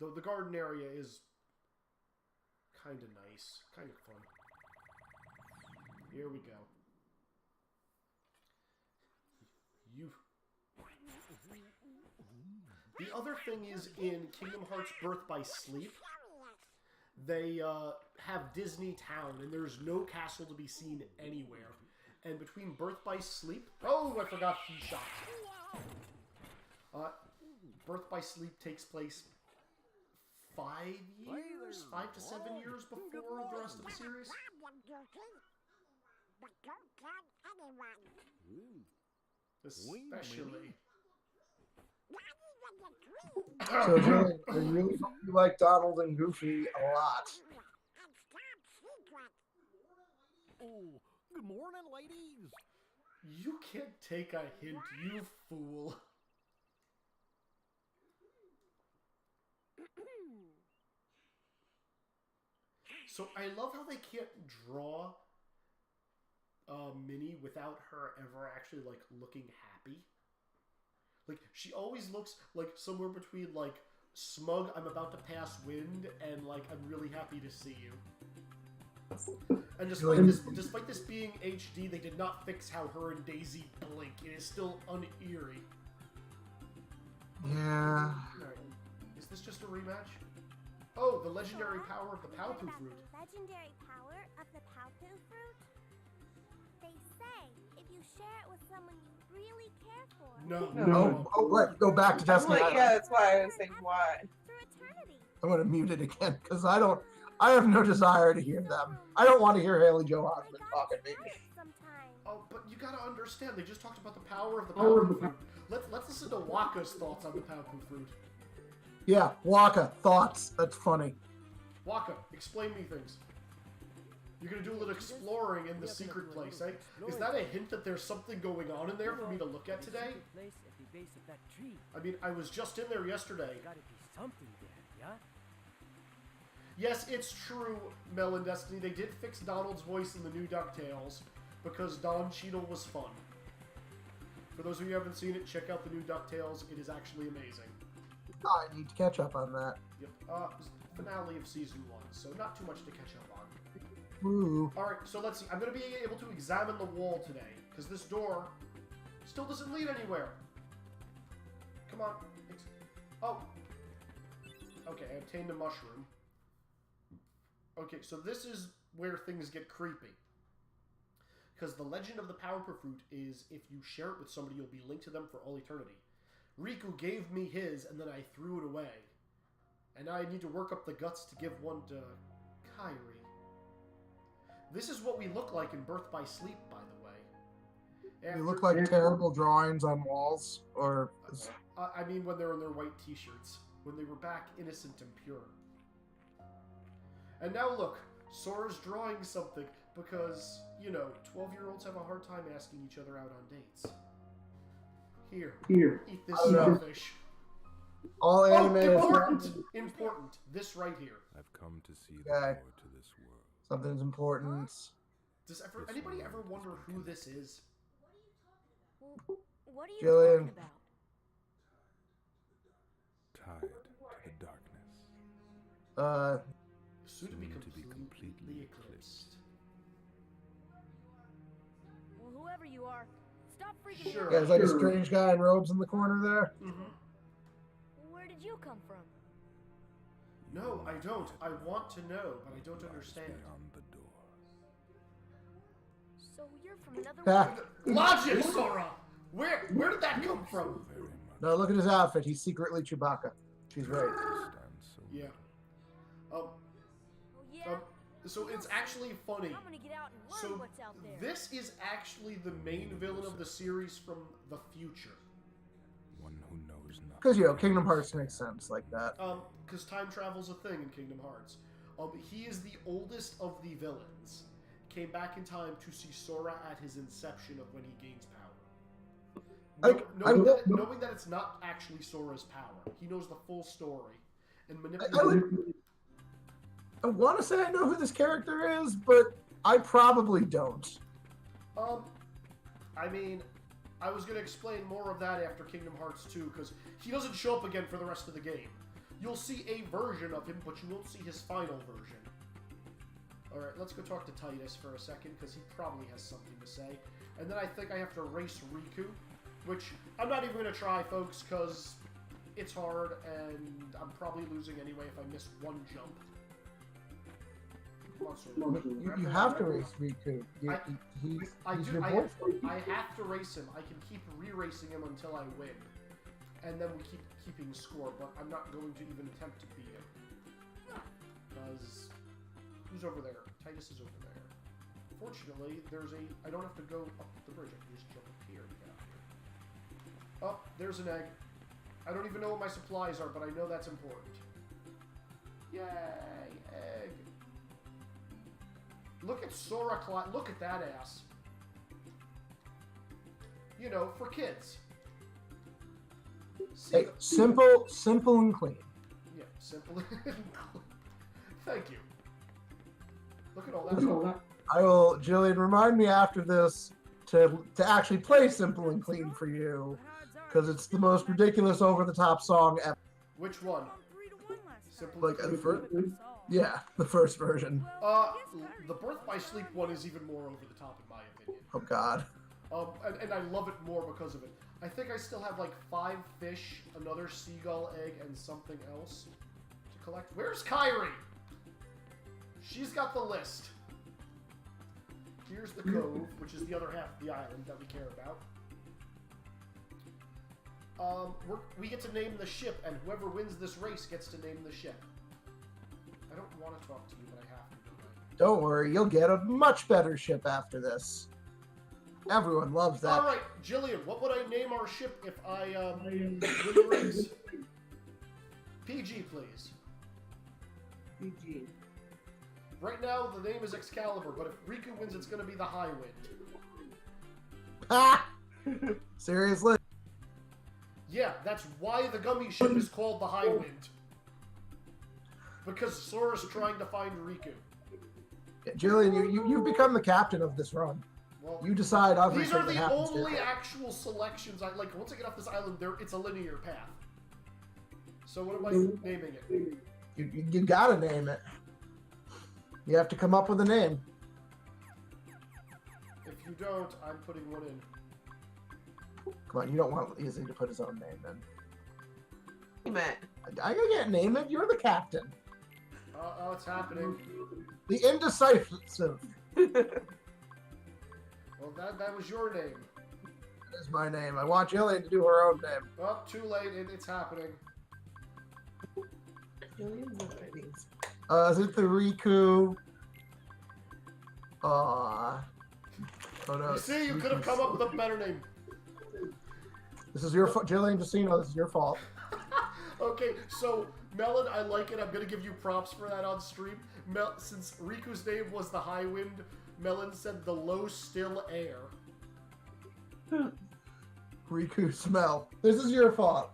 Though the garden area is kind of nice. Kind of fun. Here we go. The other thing is in Kingdom Hearts Birth by Sleep, they have Disney Town, and there's no castle to be seen anywhere. And between Birth by Sleep... Oh, I forgot he shot. Birth by Sleep takes place 5 years? 5 to 7 years before the rest of the series? Especially... So, Julian, I really hope you like Donald and Goofy a lot. Oh, Good morning, ladies. You can't take a hint, you fool. So I love how they can't draw Minnie without her ever actually like looking happy. Like she always looks like somewhere between like smug, I'm about to pass wind, and like I'm really happy to see you. And despite this being HD, they did not fix how her and Daisy blink. It is still uneery. Yeah. Alright. Is this just a rematch? Oh, the legendary power of the You heard Paopu about fruit. the legendary power of the Paopu fruit? They say if you share it with someone you really care for, No. Oh, what? Go back to Destiny. Yeah, that's why I was saying why. through eternity. I'm gonna mute it again because I have no desire to hear them. I don't want to hear Haley Joel Osment talking to me. Sometimes. Oh, but you gotta understand, they just talked about the power of the Paopu fruit. Let's listen to Waka's thoughts on the Paopu fruit. Yeah, Waka, thoughts. That's funny. Waka, explain me things. You're gonna do a little exploring in the secret place, eh? Is that a hint that there's something going on in there for me to look at today? Place at the base of that tree. I mean, I was just in there yesterday. Gotta be something there, yeah? Yes, it's true, Mel and Destiny. They did fix Donald's voice in the new DuckTales because Don Cheadle was fun. For those of you who haven't seen it, check out the new DuckTales. It is actually amazing. I need to catch up on that. Yep. Finale of season 1, so not too much to catch up on. Ooh. Alright, so let's see. I'm going to be able to examine the wall today, because this door still doesn't lead anywhere. Come on. Oh. Okay, I obtained a mushroom. Okay, so this is where things get creepy. Because the legend of the Paopu fruit is if you share it with somebody, you'll be linked to them for all eternity. Riku gave me his, and then I threw it away. And now I need to work up the guts to give one to Kairi. This is what we look like in Birth by Sleep, by the way. They look like terrible drawings on walls, or... I mean when they're in their white t-shirts. When they were back innocent and pure. And now look, Sora's drawing something, because, you know, 12-year-olds have a hard time asking each other out on dates. Here. Eat this starfish. All anime is Important. This right here. I've come to see the more to this world. Something's important. Does anybody ever wonder who this is? What are you Jillian. talking about? Tied to the darkness. Soon to be completely eclipsed. Well, whoever you are, stop freaking Sure. out. Yeah, there's like a strange guy in robes in the corner there. Where did you come from? No, I don't. I want to know, but I don't understand. Beyond the door. So you're from another Ah. world. Logic, Sora! Where did that come from? Very much. No, look at his outfit. He's secretly Chewbacca. She's right. Stand so Yeah. Oh yeah. So it's actually funny. I'm gonna get out and learn So what's out there. this is actually the main villain of the series from the future. one who knows nothing. Because, you know, Kingdom Hearts makes sense like that. Because time travel's a thing in Kingdom Hearts. He is the oldest of the villains. Came back in time to see Sora at his inception of when he gains power. Knowing that it's not actually Sora's power. He knows the full story. And manipulates. I want to say I know who this character is, but I probably don't. I mean, I was going to explain more of that after Kingdom Hearts 2, because he doesn't show up again for the rest of the game. You'll see a version of him, but you won't see his final version. Alright, let's go talk to Titus for a second, because he probably has something to say. And then I think I have to race Riku, which I'm not even going to try, folks, because it's hard, and I'm probably losing anyway if I miss one jump. Come on, Sora. You have to race Riku. He's your boyfriend. I have to race him. I can keep re-racing him until I win. And then we keep keeping score, but I'm not going to even attempt to beat him. Because... who's over there? Titus is over there. Fortunately, I don't have to go up the bridge. I can just jump up here to get out here. Oh, there's an egg. I don't even know what my supplies are, but I know that's important. Yay! Egg! Look at Sora Clyde. Look at that ass. You know, for kids. See Hey, simple and clean. Yeah, simple and clean. Thank you. Look at all that. I will, Jillian, remind me after this to actually play Simple and Clean for you, because it's the most ridiculous, over-the-top song ever. Which one? 3-1 last time. Simple Like, and the Clean. first, yeah, the first version. The Birth by Sleep one is even more over the top in my opinion. Oh, God. And I love it more because of it. I think I still have like 5 fish, another seagull egg, and something else to collect. Where's Kyrie? She's got the list. Here's the cove, which is the other half of the island that we care about. We get to name the ship, and whoever wins this race gets to name the ship. I don't want to talk to you, but I have to. Don't worry, you'll get a much better ship after this. Everyone loves that. All right, Jillian, what would I name our ship if I win the race? PG, please. PG. Right now, the name is Excalibur, but if Riku wins, it's going to be the High Wind. Ah! Seriously? Yeah, that's why the gummy ship is called the High Wind. Because Sora's trying to find Riku. Yeah, Jillian, you've become the captain of this run. Well, You decide everything these are that the happens only here. actual selections I like. Once I get off this island, it's a linear path. So what am I naming it? You gotta name it. You have to come up with a name. If you don't, I'm putting one in. Come on, you don't want Izzy to put his own name in. Name it. I can't name it. You're the captain. Oh, it's happening. The indecisive Well, that was your name. is my name. I want Jillian to do her own name. Oh, too late. It's happening. Is it the Riku? Oh no. You see, you could have come up with a better name. This is your fault, Jillian. Just so you know, this is your fault. Okay, so Melon, I like it. I'm gonna give you props for that on stream. Since Riku's name was the High Wind, Melon said the low still air. Riku smell. This is your fault.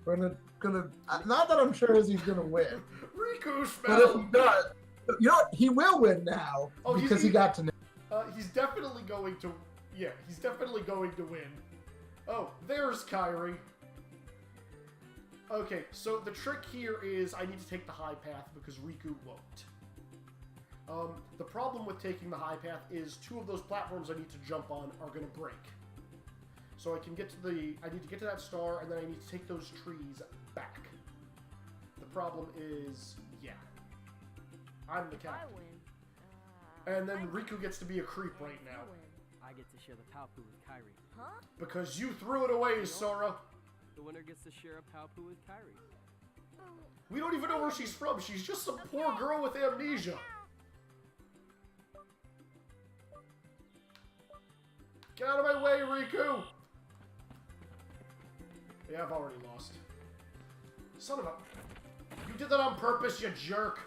We're gonna not that I'm sure Izzy's gonna win, Riku but if smell. he does, you know what? He will win now because he got to name. He's definitely going to. Yeah, he's definitely going to win. Oh, there's Kyrie. Okay, so the trick here is I need to take the high path because Riku won't. The problem with taking the high path is 2 of those platforms I need to jump on are going to break. So I need to get to that star, and then I need to take those trees back. The problem is, yeah, I'm the I captain. win. And then Riku gets to be a creep right now. I get to share the Palpu with Kyrie. Huh? Because you threw it away, Sora. The winner gets to share a Palpu with Kyrie. We don't even know where she's from. She's just some poor girl with amnesia. Get out of my way, Riku! Yeah, I've already lost. Son of a... You did that on purpose, you jerk!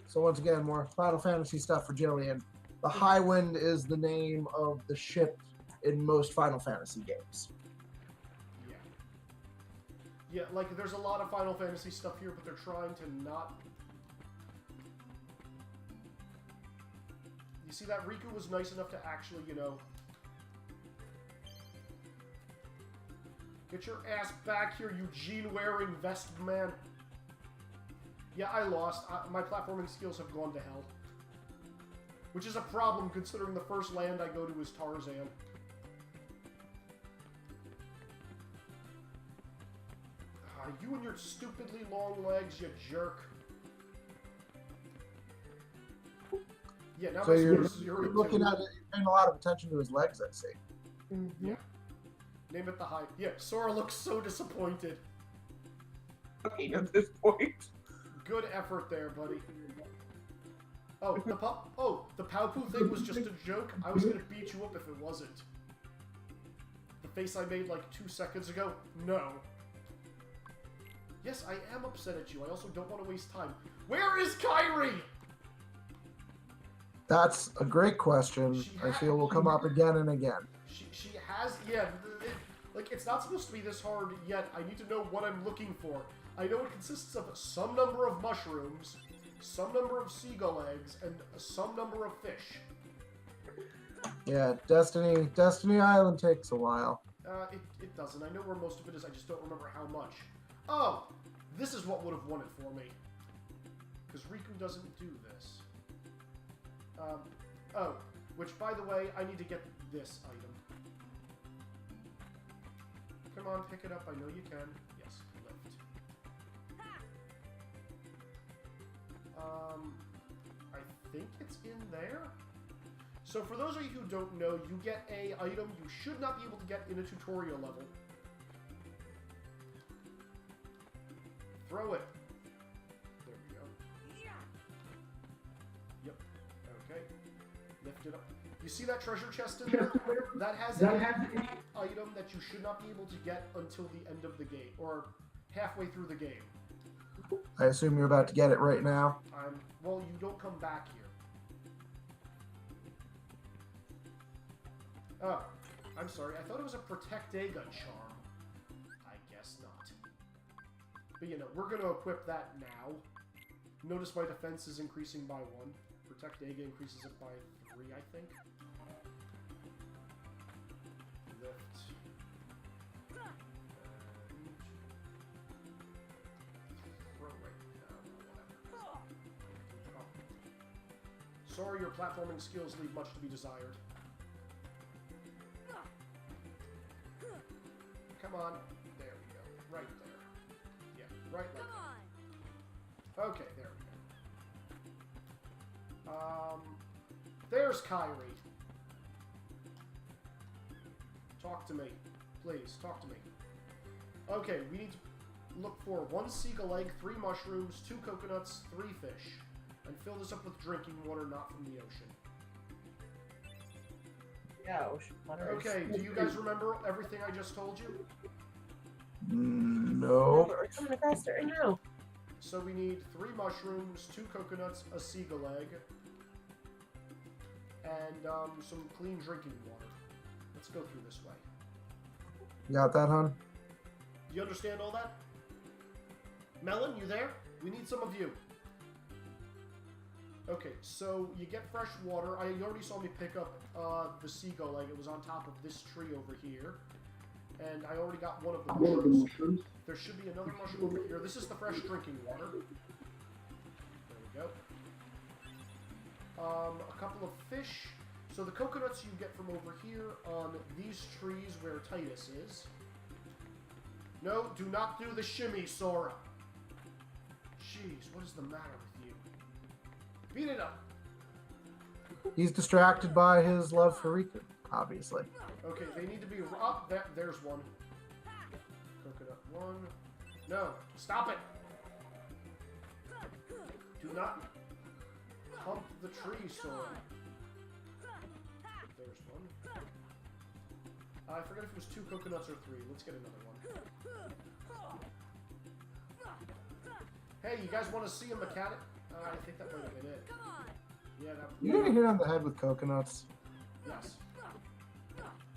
So once again, more Final Fantasy stuff for Jillian. The High Wind is the name of the ship in most Final Fantasy games. Yeah. Yeah, like, there's a lot of Final Fantasy stuff here, but they're trying to not... You see that? Riku was nice enough to actually, you know... Get your ass back here, you jean-wearing vest man. Yeah, I lost. My platforming skills have gone to hell. Which is a problem, considering the first land I go to is Tarzan. You and your stupidly long legs, you jerk. Yeah, now So you're you're looking at it, you're paying a lot of attention to his legs, I see. Yeah. Name it the high. Yeah, Sora looks so disappointed. Okay, at this point. Good effort there, buddy. Oh, the Paupu thing was just a joke. I was gonna beat you up if it wasn't. The face I made like 2 seconds ago? No. Yes, I am upset at you. I also don't want to waste time. Where is Kyrie? That's a great question. I feel will come up again and again. She has, yeah, like, it's not supposed to be this hard yet. I need to know what I'm looking for. I know it consists of some number of mushrooms, some number of seagull eggs, and some number of fish. Yeah, Destiny Island takes a while. It doesn't. I know where most of it is, I just don't remember how much. Oh, this is what would have won it for me. Because Riku doesn't do this. Oh, which, by the way, I need to get this item. Come on, pick it up. I know you can. Yes, lift. I think it's in there. So for those of you who don't know, you get a item you should not be able to get in a tutorial level. Throw it. There we go. Yep. Okay. Lift it up. You see that treasure chest in there? That has an item that you should not be able to get until the end of the game, or halfway through the game. I assume you're about to get it right now. Well, you don't come back here. Oh, I'm sorry. I thought it was a Protect Aga charm. I guess not. But you know, we're going to equip that now. Notice my defense is increasing by 1. Protect Aga increases it by 3, I think. Lift. And throw right now. Whatever. Oh. Sorry, your platforming skills leave much to be desired. Come on. There we go. Right there. Yeah, right like that. Okay, there we go. There's Kyrie. Talk to me. Please, talk to me. Okay, we need to look for 1 seagull egg, 3 mushrooms, 2 coconuts, 3 fish. And fill this up with drinking water, not from the ocean. Yeah, ocean water. Okay, do you guys remember everything I just told you? No. We're coming across it right now. So we need 3 mushrooms, 2 coconuts, a seagull egg, and some clean drinking water. Let's go through this way. You got that, hon? Do you understand all that? Melon, you there? We need some of you. Okay, so you get fresh water. You already saw me pick up the seagull egg. It was on top of this tree over here. And I already got one of the mushrooms. There should be another mushroom over here. This is the fresh drinking water. There we go. A couple of fish. So the coconuts you get from over here on these trees where Titus is. No, do not do the shimmy, Sora. Jeez, what is the matter with you? Beat it up. He's distracted by his love for Riku, obviously. Okay, they need to be up. There's one. Coconut 1. No, stop it. Do not hump the tree, Sora. There's one. I forget if it was 2 coconuts or 3. Let's get another one. Hey, you guys want to see a mechanic? I think that might have been it. Yeah, that. You didn't hit on the head with coconuts. Yes.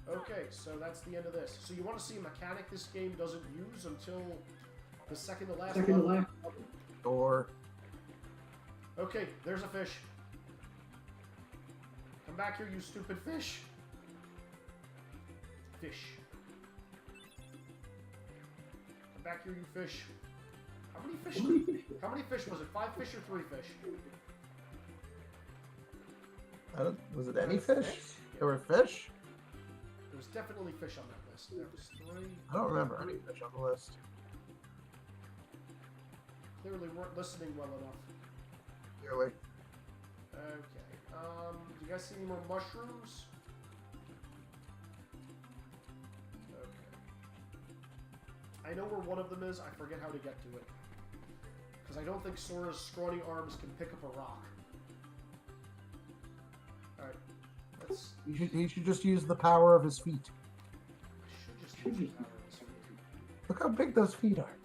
Okay, so that's the end of this. So you want to see a mechanic this game doesn't use until the second to last level? Or Okay, there's a fish. Come back here, you stupid fish. Fish. Come back here, you fish. How many fish? How many fish was it? 5 fish or 3 fish? Was it any fish? There were fish? There was definitely fish on that list. There was 3. I don't remember any fish on the list. Clearly weren't listening well enough. Clearly. Okay. Do you guys see any more mushrooms? Okay. I know where one of them is. I forget how to get to it. Because I don't think Sora's scrawny arms can pick up a rock. Alright. Let's... He should just use the power of his feet. I should just use the power of his feet. Look how big those feet are.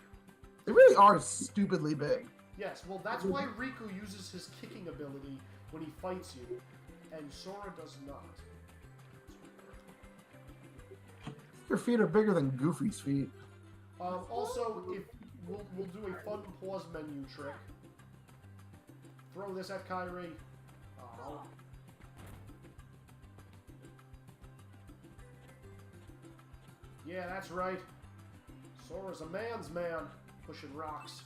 They really are stupidly big. Yes, well that's why Riku uses his kicking ability when he fights you. and Sora does not. Your feet are bigger than Goofy's feet. Also, if we'll do a fun pause menu trick. Throw this at Kyrie. Oh. Yeah, that's right. Sora's a man's man, pushing rocks.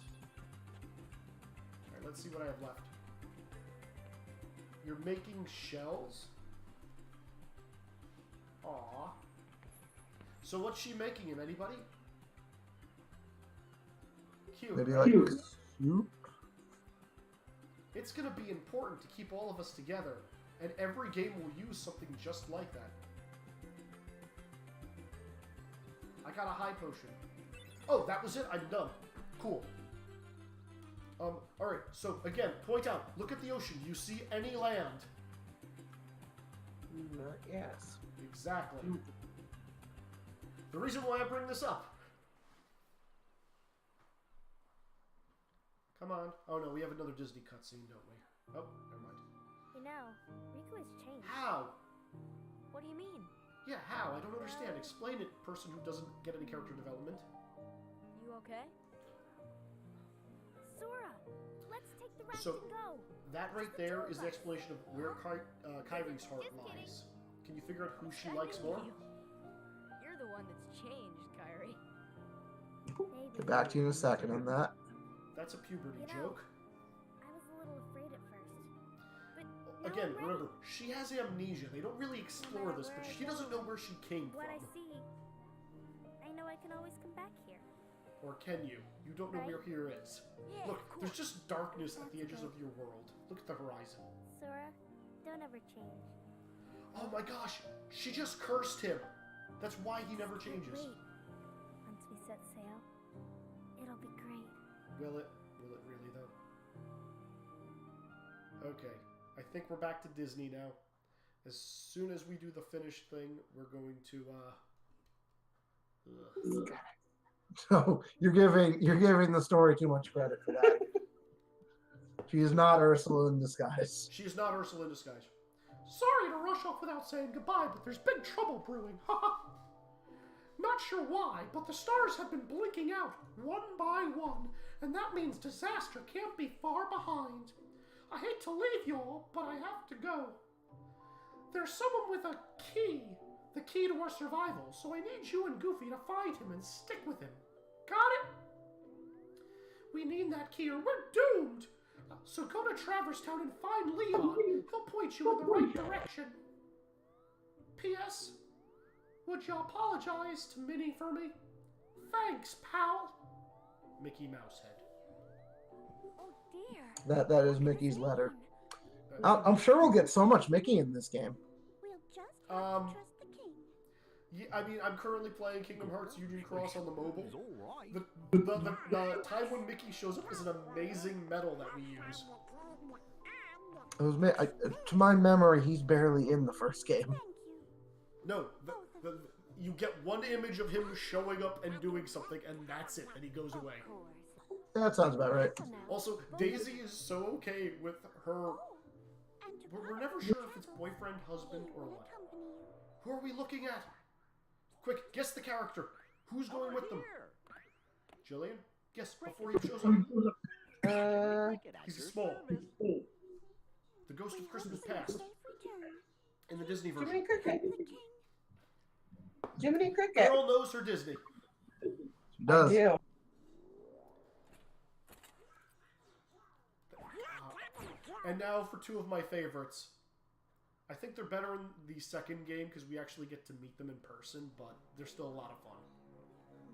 Alright, let's see what I have left. You're making shells? Aww. So what's she making him, anybody? Cute. Maybe like soup? It's gonna be important to keep all of us together, and every game will use something just like that. I got a high potion. Oh, that was it? I'm done. Cool. Alright, so again, point out, look at the ocean. You see any land? Yes. Exactly. The reason why I bring this up. Come on. Oh no, we have another Disney cutscene, don't we? Oh, never mind. You know, Riku has changed. How? What do you mean? Yeah, how? I don't understand. Explain it, person who doesn't get any character development. You okay? Sora, let's take the raft So- and go. That right there is the explanation of where Kyrie's heart lies. Can you figure out who she likes more? You're the one that's changed, Kyrie. Maybe. Get back to you in a second on that. That's a puberty You know, joke. I was a little afraid at first. But now Again, I'm ready. remember, she has amnesia. They don't really explore this, but she doesn't know where she came What I from. see, I know I can always come back here. Or can you? You don't know where here is. Yeah, Look, of there's course. just darkness at the That's edges right. of your world. Look at the horizon. Sora, don't ever change. Oh my gosh, she just cursed him. That's why he never But changes. wait. Once we set sail, it'll be great. Will it? Will it really, though? Okay, I think we're back to Disney now. As soon as we do the finished thing, we're going to, So you're giving the story too much credit for that. She is not Ursula in disguise. She is not Ursula in disguise. Sorry to rush off without saying goodbye, but there's big trouble brewing. Not sure why, but the stars have been blinking out one by one, and that means disaster can't be far behind. I hate to leave y'all, but I have to go. There's someone with a key, the key to our survival, so I need you and Goofy to find him and stick with him. Got it? We need that key or we're doomed. So go to Traverse Town and find Leon. He'll point you in the right direction. P.S. Would you apologize to Minnie for me? Thanks, pal. Mickey Mouse head. Oh dear. That is Mickey's letter. Uh, I'm sure we'll get so much Mickey in this game. We'll just have to trust the king. Yeah, I mean, I'm currently playing Kingdom Hearts Union Cross on the mobile. He's all right. The time when Mickey shows up is an amazing medal that we use. It was to my memory, he's barely in the first game. Thank you. No, you get one image of him showing up and doing something, and that's it, and he goes away. Of course. Yeah, that sounds about right. Also, Daisy is so okay with her. And to We're Papa, never sure if it's boyfriend, husband, or what. accompany you. Who are we looking at? Quick, guess the character. Who's going with them? Jillian? Guess before he shows up. He's small. The Ghost of Christmas Past. Safe return. In the Disney Jiminy version. Cricket. The king. Jiminy Cricket. Girl knows her Disney. She does. Yeah. And now for two of my favorites. I think they're better in the second game because we actually get to meet them in person, but they're still a lot of fun.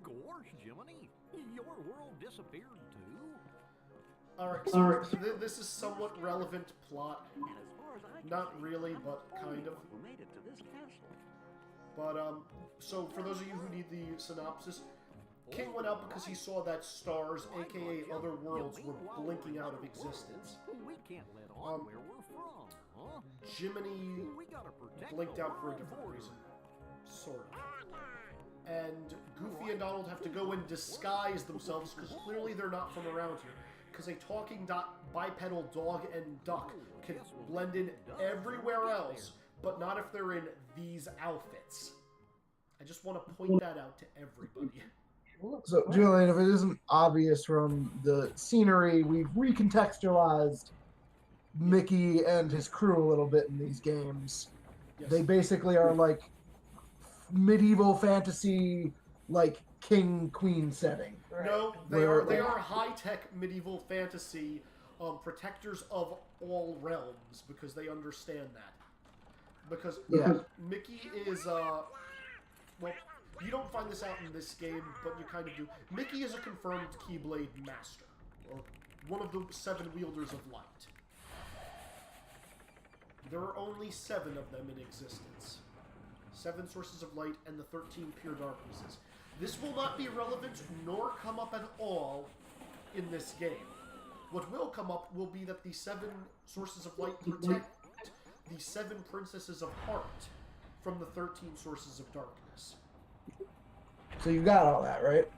Gosh, Jiminy, your world disappeared too. Alright, so this is somewhat relevant plot. And as far as I can Not see, really, I'm but the only kind of. one who made it to this castle. But, so for those of you who need the synopsis, King went out because he saw that stars, aka other worlds, were blinking out of existence. We can't let on Um, where we're from, huh? Jiminy We gotta protect blinked the out for a world different border. reason. Sort of. And Goofy and Donald have to go and disguise themselves because clearly they're not from around here. because a talking bipedal dog and duck can blend in everywhere else, but not if they're in these outfits. I just want to point that out to everybody. So, Julian, if it isn't obvious from the scenery, we've recontextualized Mickey and his crew a little bit in these games. Yes. They basically are like medieval fantasy, like king-queen setting. No, they are high-tech medieval fantasy protectors of all realms because they understand that. Because Mickey is well, you don't find this out in this game, but you kind of do. Mickey is a confirmed Keyblade master, or one of the 7 wielders of light. There are only 7 of them in existence. 7 sources of light and the 13 pure darknesses. This will not be relevant nor come up at all in this game. What will come up will be that the 7 sources of light protect the 7 princesses of heart from the 13 sources of darkness. So you got all that, right?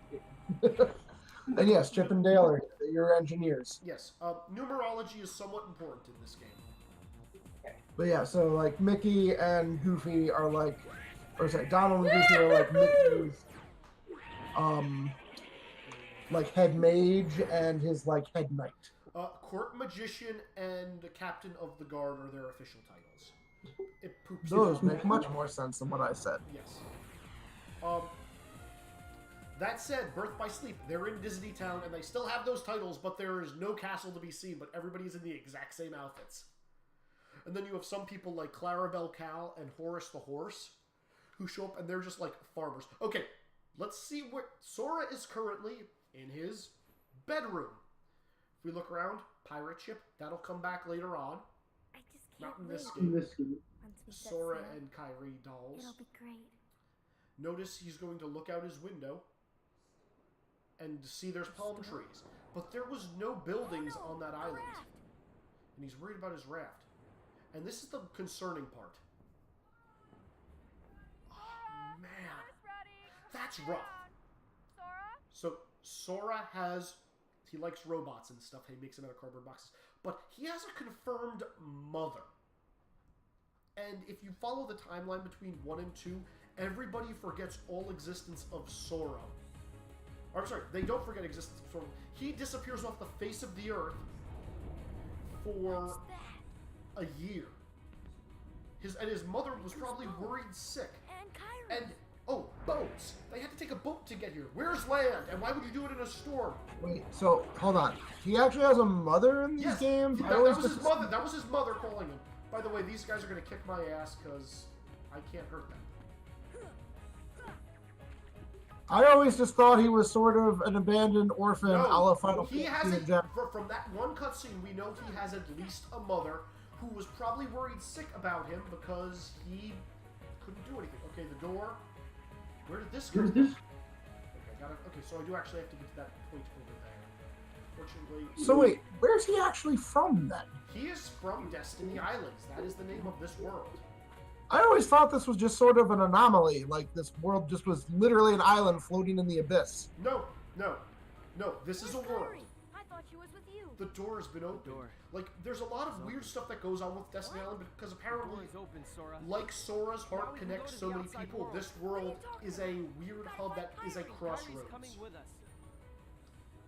And yes, Chip and Dale are your engineers. Yes, numerology is somewhat important in this game. But yeah, so like Mickey and Goofy are like, or sorry, Donald and Goofy are like Mickey's, like head mage and his like head knight. Court magician and captain of the guard are their official titles. It poops. Those make much more sense than what I said. Yes. That said, Birth by Sleep, they're in Disney Town and they still have those titles, but there is no castle to be seen, but everybody's in the exact same outfits. And then you have some people like Clarabelle Cal and Horace the Horse who show up and they're just like farmers. Okay, let's see where Sora is currently in his bedroom. If we look around, pirate ship, that'll come back later on. I just can't Not in wait. this game. Once we set Sora sail, and Kyrie dolls. it'll be great. Notice he's going to look out his window and see there's palm trees. But there was no buildings on that island. And he's worried about his raft. And this is the concerning part. Oh, man. That's rough. So, Sora has... He likes robots and stuff. He makes them out of cardboard boxes. But he has a confirmed mother. And if you follow the timeline between 1 and 2, everybody forgets all existence of Sora. Or, I'm sorry, they don't forget existence of Sora. He disappears off the face of the earth for a year. His mother was probably worried sick. And Kyrie. And, oh, boats. They had to take a boat to get here. Where's land? And why would you do it in a storm? Wait, so hold on. He actually has a mother in these Yes, games? that was his mother. That was his mother calling him. By the way, these guys are going to kick my ass because I can't hurt them. I always just thought he was sort of an abandoned orphan, a la Final he Fantasy. has from that one cutscene, we know he has at least a mother who was probably worried sick about him because he couldn't do anything. Okay, the door. Where did this go? Okay, okay, so I do actually have to get to that point over there. Fortunately. So wait, where's he actually from then? He is from Destiny Islands. That is the name of this world. I always thought this was just sort of an anomaly, like this world just was literally an island floating in the abyss. No, no, no, this is a world. I thought she was with you. The door has been opened. Like, there's a lot of weird stuff that goes on with Destiny Island because apparently, Open, Sora. like Sora's heart Now we can connects go to so the many outside people, world. this world is a weird hub that is a Kyrie's crossroads. coming with us.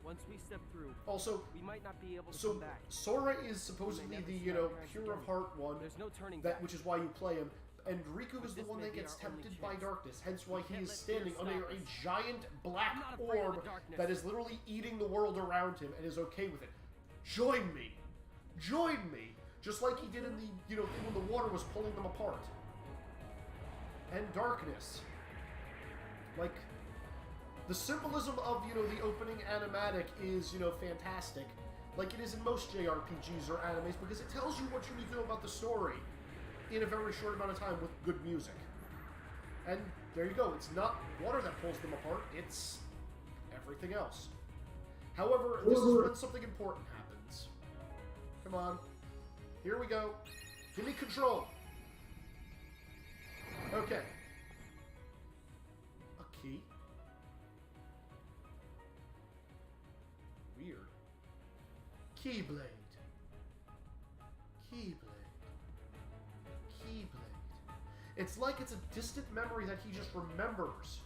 Once we step through, Also, we might not be able to so come back. Sora is supposedly the, pure of heart one, There's no turning that back. which is why you play him. And Riku is the This one may that be gets our only tempted by chance. darkness, hence why he can't is let fear standing stop under a us. giant black I'm not afraid of the orb darkness. that is literally eating the world around him and is okay with it. Join me! Join me! Just like he did in the, when the water was pulling them apart. And darkness. Like, the symbolism of, the opening animatic is, fantastic. Like it is in most JRPGs or animes because it tells you what you need to know about the story in a very short amount of time with good music. And there you go. It's not water that pulls them apart. It's everything else. However, this is when something important happens. Come on. Here we go. Give me control. Okay. A key. Weird. Keyblade. Keyblade. Keyblade. It's like it's a distant memory that he just remembers.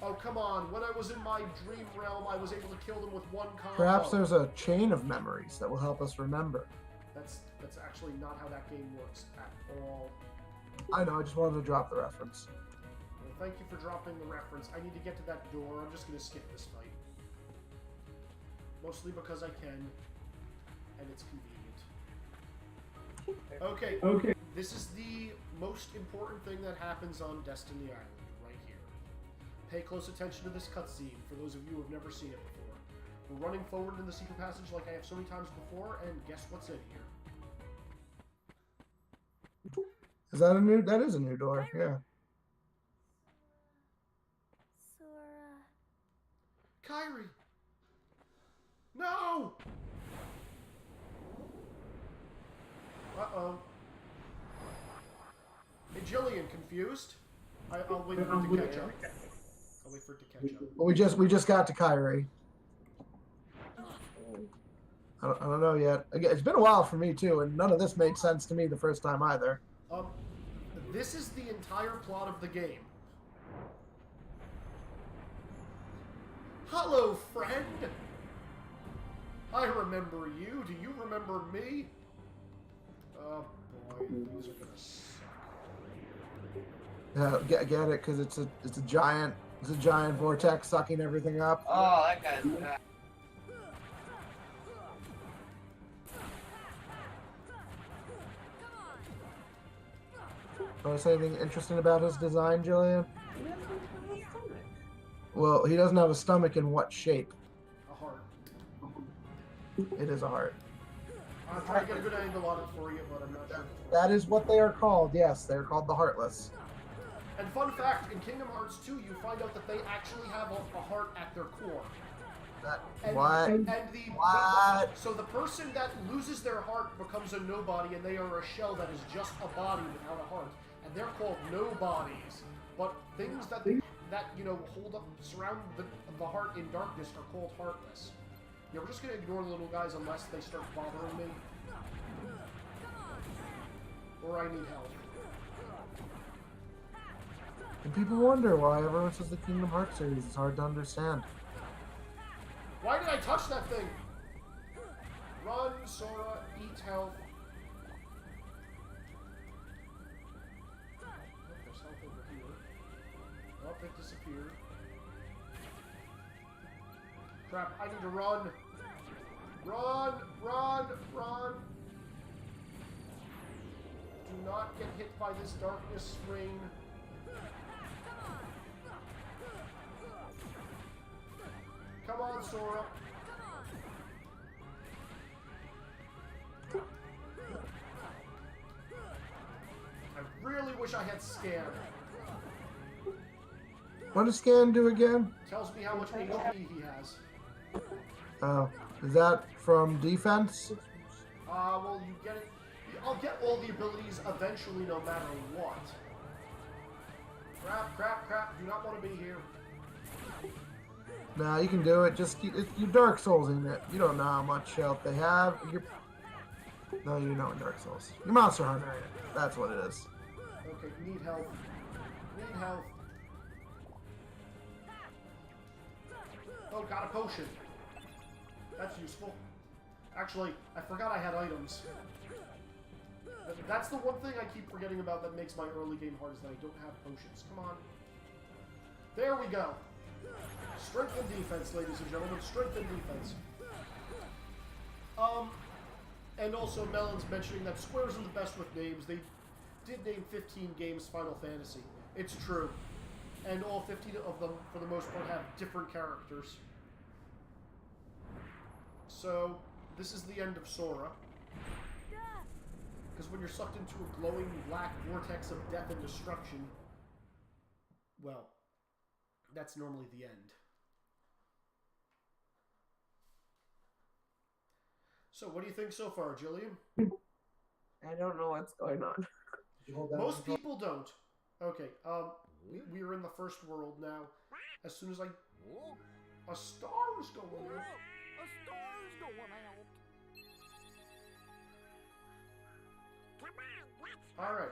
Oh, come on. When I was in my dream realm, I was able to kill them with one combo. Perhaps there's a chain of memories that will help us remember. That's actually not how that game works at all. I know, I just wanted to drop the reference. Well, thank you for dropping the reference. I need to get to that door. I'm just going to skip this fight. Mostly because I can, and it's convenient. Okay. This is the most important thing that happens on Destiny Island, right here. Pay close attention to this cutscene, for those of you who have never seen it before. We're running forward in the secret passage like I have so many times before, and guess what's in here? Is that a new? That is a new door. Yeah. Sora. Kyrie! No! Uh-oh. Hey, Jillian, confused? I'll wait for it to catch up. I'll wait for it to catch up. Well, we just got to Kyrie. I don't know yet. Again, it's been a while for me too, and none of this made sense to me the first time either. This is the entire plot of the game. Hello, friend! I remember you. Do you remember me? Oh boy, these are gonna suck. Yeah, get it? Because it's a giant vortex sucking everything up. Oh, that guy's bad. Notice anything interesting about his design, Jillian? Well, he doesn't have a stomach. In what shape? A heart. It is a heart. I'm trying to get a good angle on it for you, but I'm not sure. That is what they are called. Yes, they're called the Heartless. And fun fact, in Kingdom Hearts 2, you find out that they actually have a heart at their core. What? So the person that loses their heart becomes a nobody, and they are a shell that is just a body without a heart. And they're called nobodies. But things that hold up, surround the heart in darkness are called heartless. Yeah, we're just gonna ignore the little guys unless they start bothering me. Or I need help. And people wonder why everyone says the Kingdom Hearts series is hard to understand. Why did I touch that thing? Run, Sora, eat health. Oh, there's health over here. Oh, it disappeared. Crap, I need to run. Run, run, run. Do not get hit by this darkness ring. Come on, Sora. I really wish I had Scan. What does Scan do again? Tells me how much HP he has. Oh, is that from defense? Well, you get it. I'll get all the abilities eventually, no matter what. Crap, crap, crap. Do not want to be here. Nah, you can do it. Just you Dark Souls in it. You don't know how much health they have. No, you know in Dark Souls. You're Monster Hunter in it. That's what it is. Okay, need help. Need help. Oh, got a potion. That's useful. Actually, I forgot I had items. That's the one thing I keep forgetting about that makes my early game hard, is that I don't have potions. Come on. There we go. Strength and defense, ladies and gentlemen. Strength and defense. And also Melon's mentioning that Square isn't the best with names. They did name 15 games Final Fantasy. It's true. And all 15 of them, for the most part, have different characters. So, this is the end of Sora. Because when you're sucked into a glowing black vortex of death and destruction, well, that's normally the end. So, what do you think so far, Jillian? I don't know what's going on. Most people don't. Okay, we're in the first world now. As soon as a star is going in. A star's going out. Alright.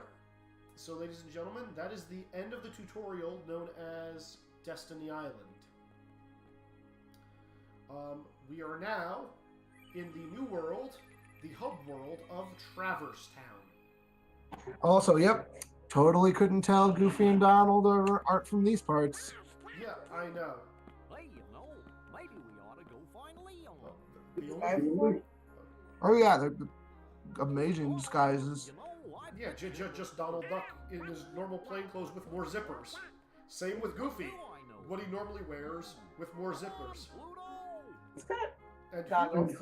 So, ladies and gentlemen, that is the end of the tutorial known as Destiny Island. We are now in the new world, the hub world of Traverse Town. Also, yep, totally couldn't tell Goofy and Donald aren't from these parts. Yeah, I know. Hey, you know, maybe we ought to go find Leon. Well, the only... Oh yeah, they're amazing disguises. You know, I Yeah, just Donald Duck in his normal plainclothes with more zippers. Same with Goofy. What he normally wears with more zippers. Pluto. He's got And, goggles.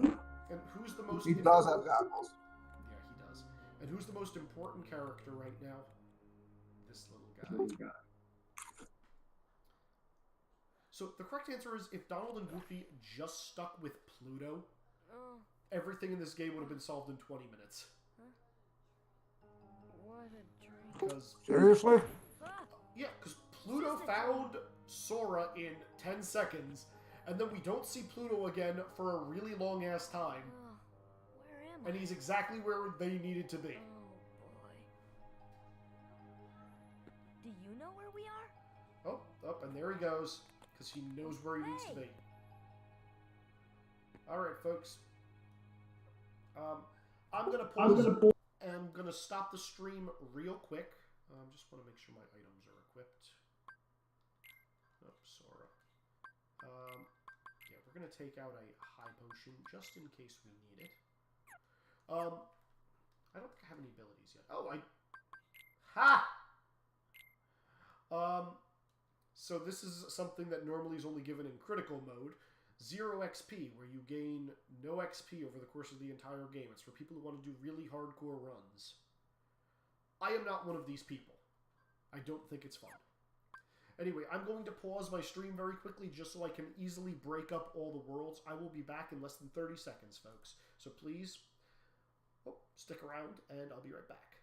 and who's the most... He does have goggles. Yeah, he does. And who's the most important character right now? This little guy. So the correct answer is if Donald and Goofy just stuck with Pluto, Oh, everything in this game would have been solved in 20 minutes. what a dream. Because... Seriously? Yeah, because Pluto found Sora in 10 seconds, and then we don't see Pluto again for a really long-ass time. Oh, where am And I? he's exactly where they needed to be. Oh, boy. Do you know where we are? Oh, and there he goes, because he knows where he needs to be. Alright, folks. I'm going to pause and I'm going to stop the stream real quick. Just want to make sure my items are equipped. Oh, Sora. Yeah, we're going to take out a high potion just in case we need it. I don't think I have any abilities yet. Oh, so this is something that normally is only given in critical mode. 0 XP, where you gain no XP over the course of the entire game. It's for people who want to do really hardcore runs. I am not one of these people. I don't think it's fun. Anyway, I'm going to pause my stream very quickly just so I can easily break up all the worlds. I will be back in less than 30 seconds, folks. So please, stick around, and I'll be right back.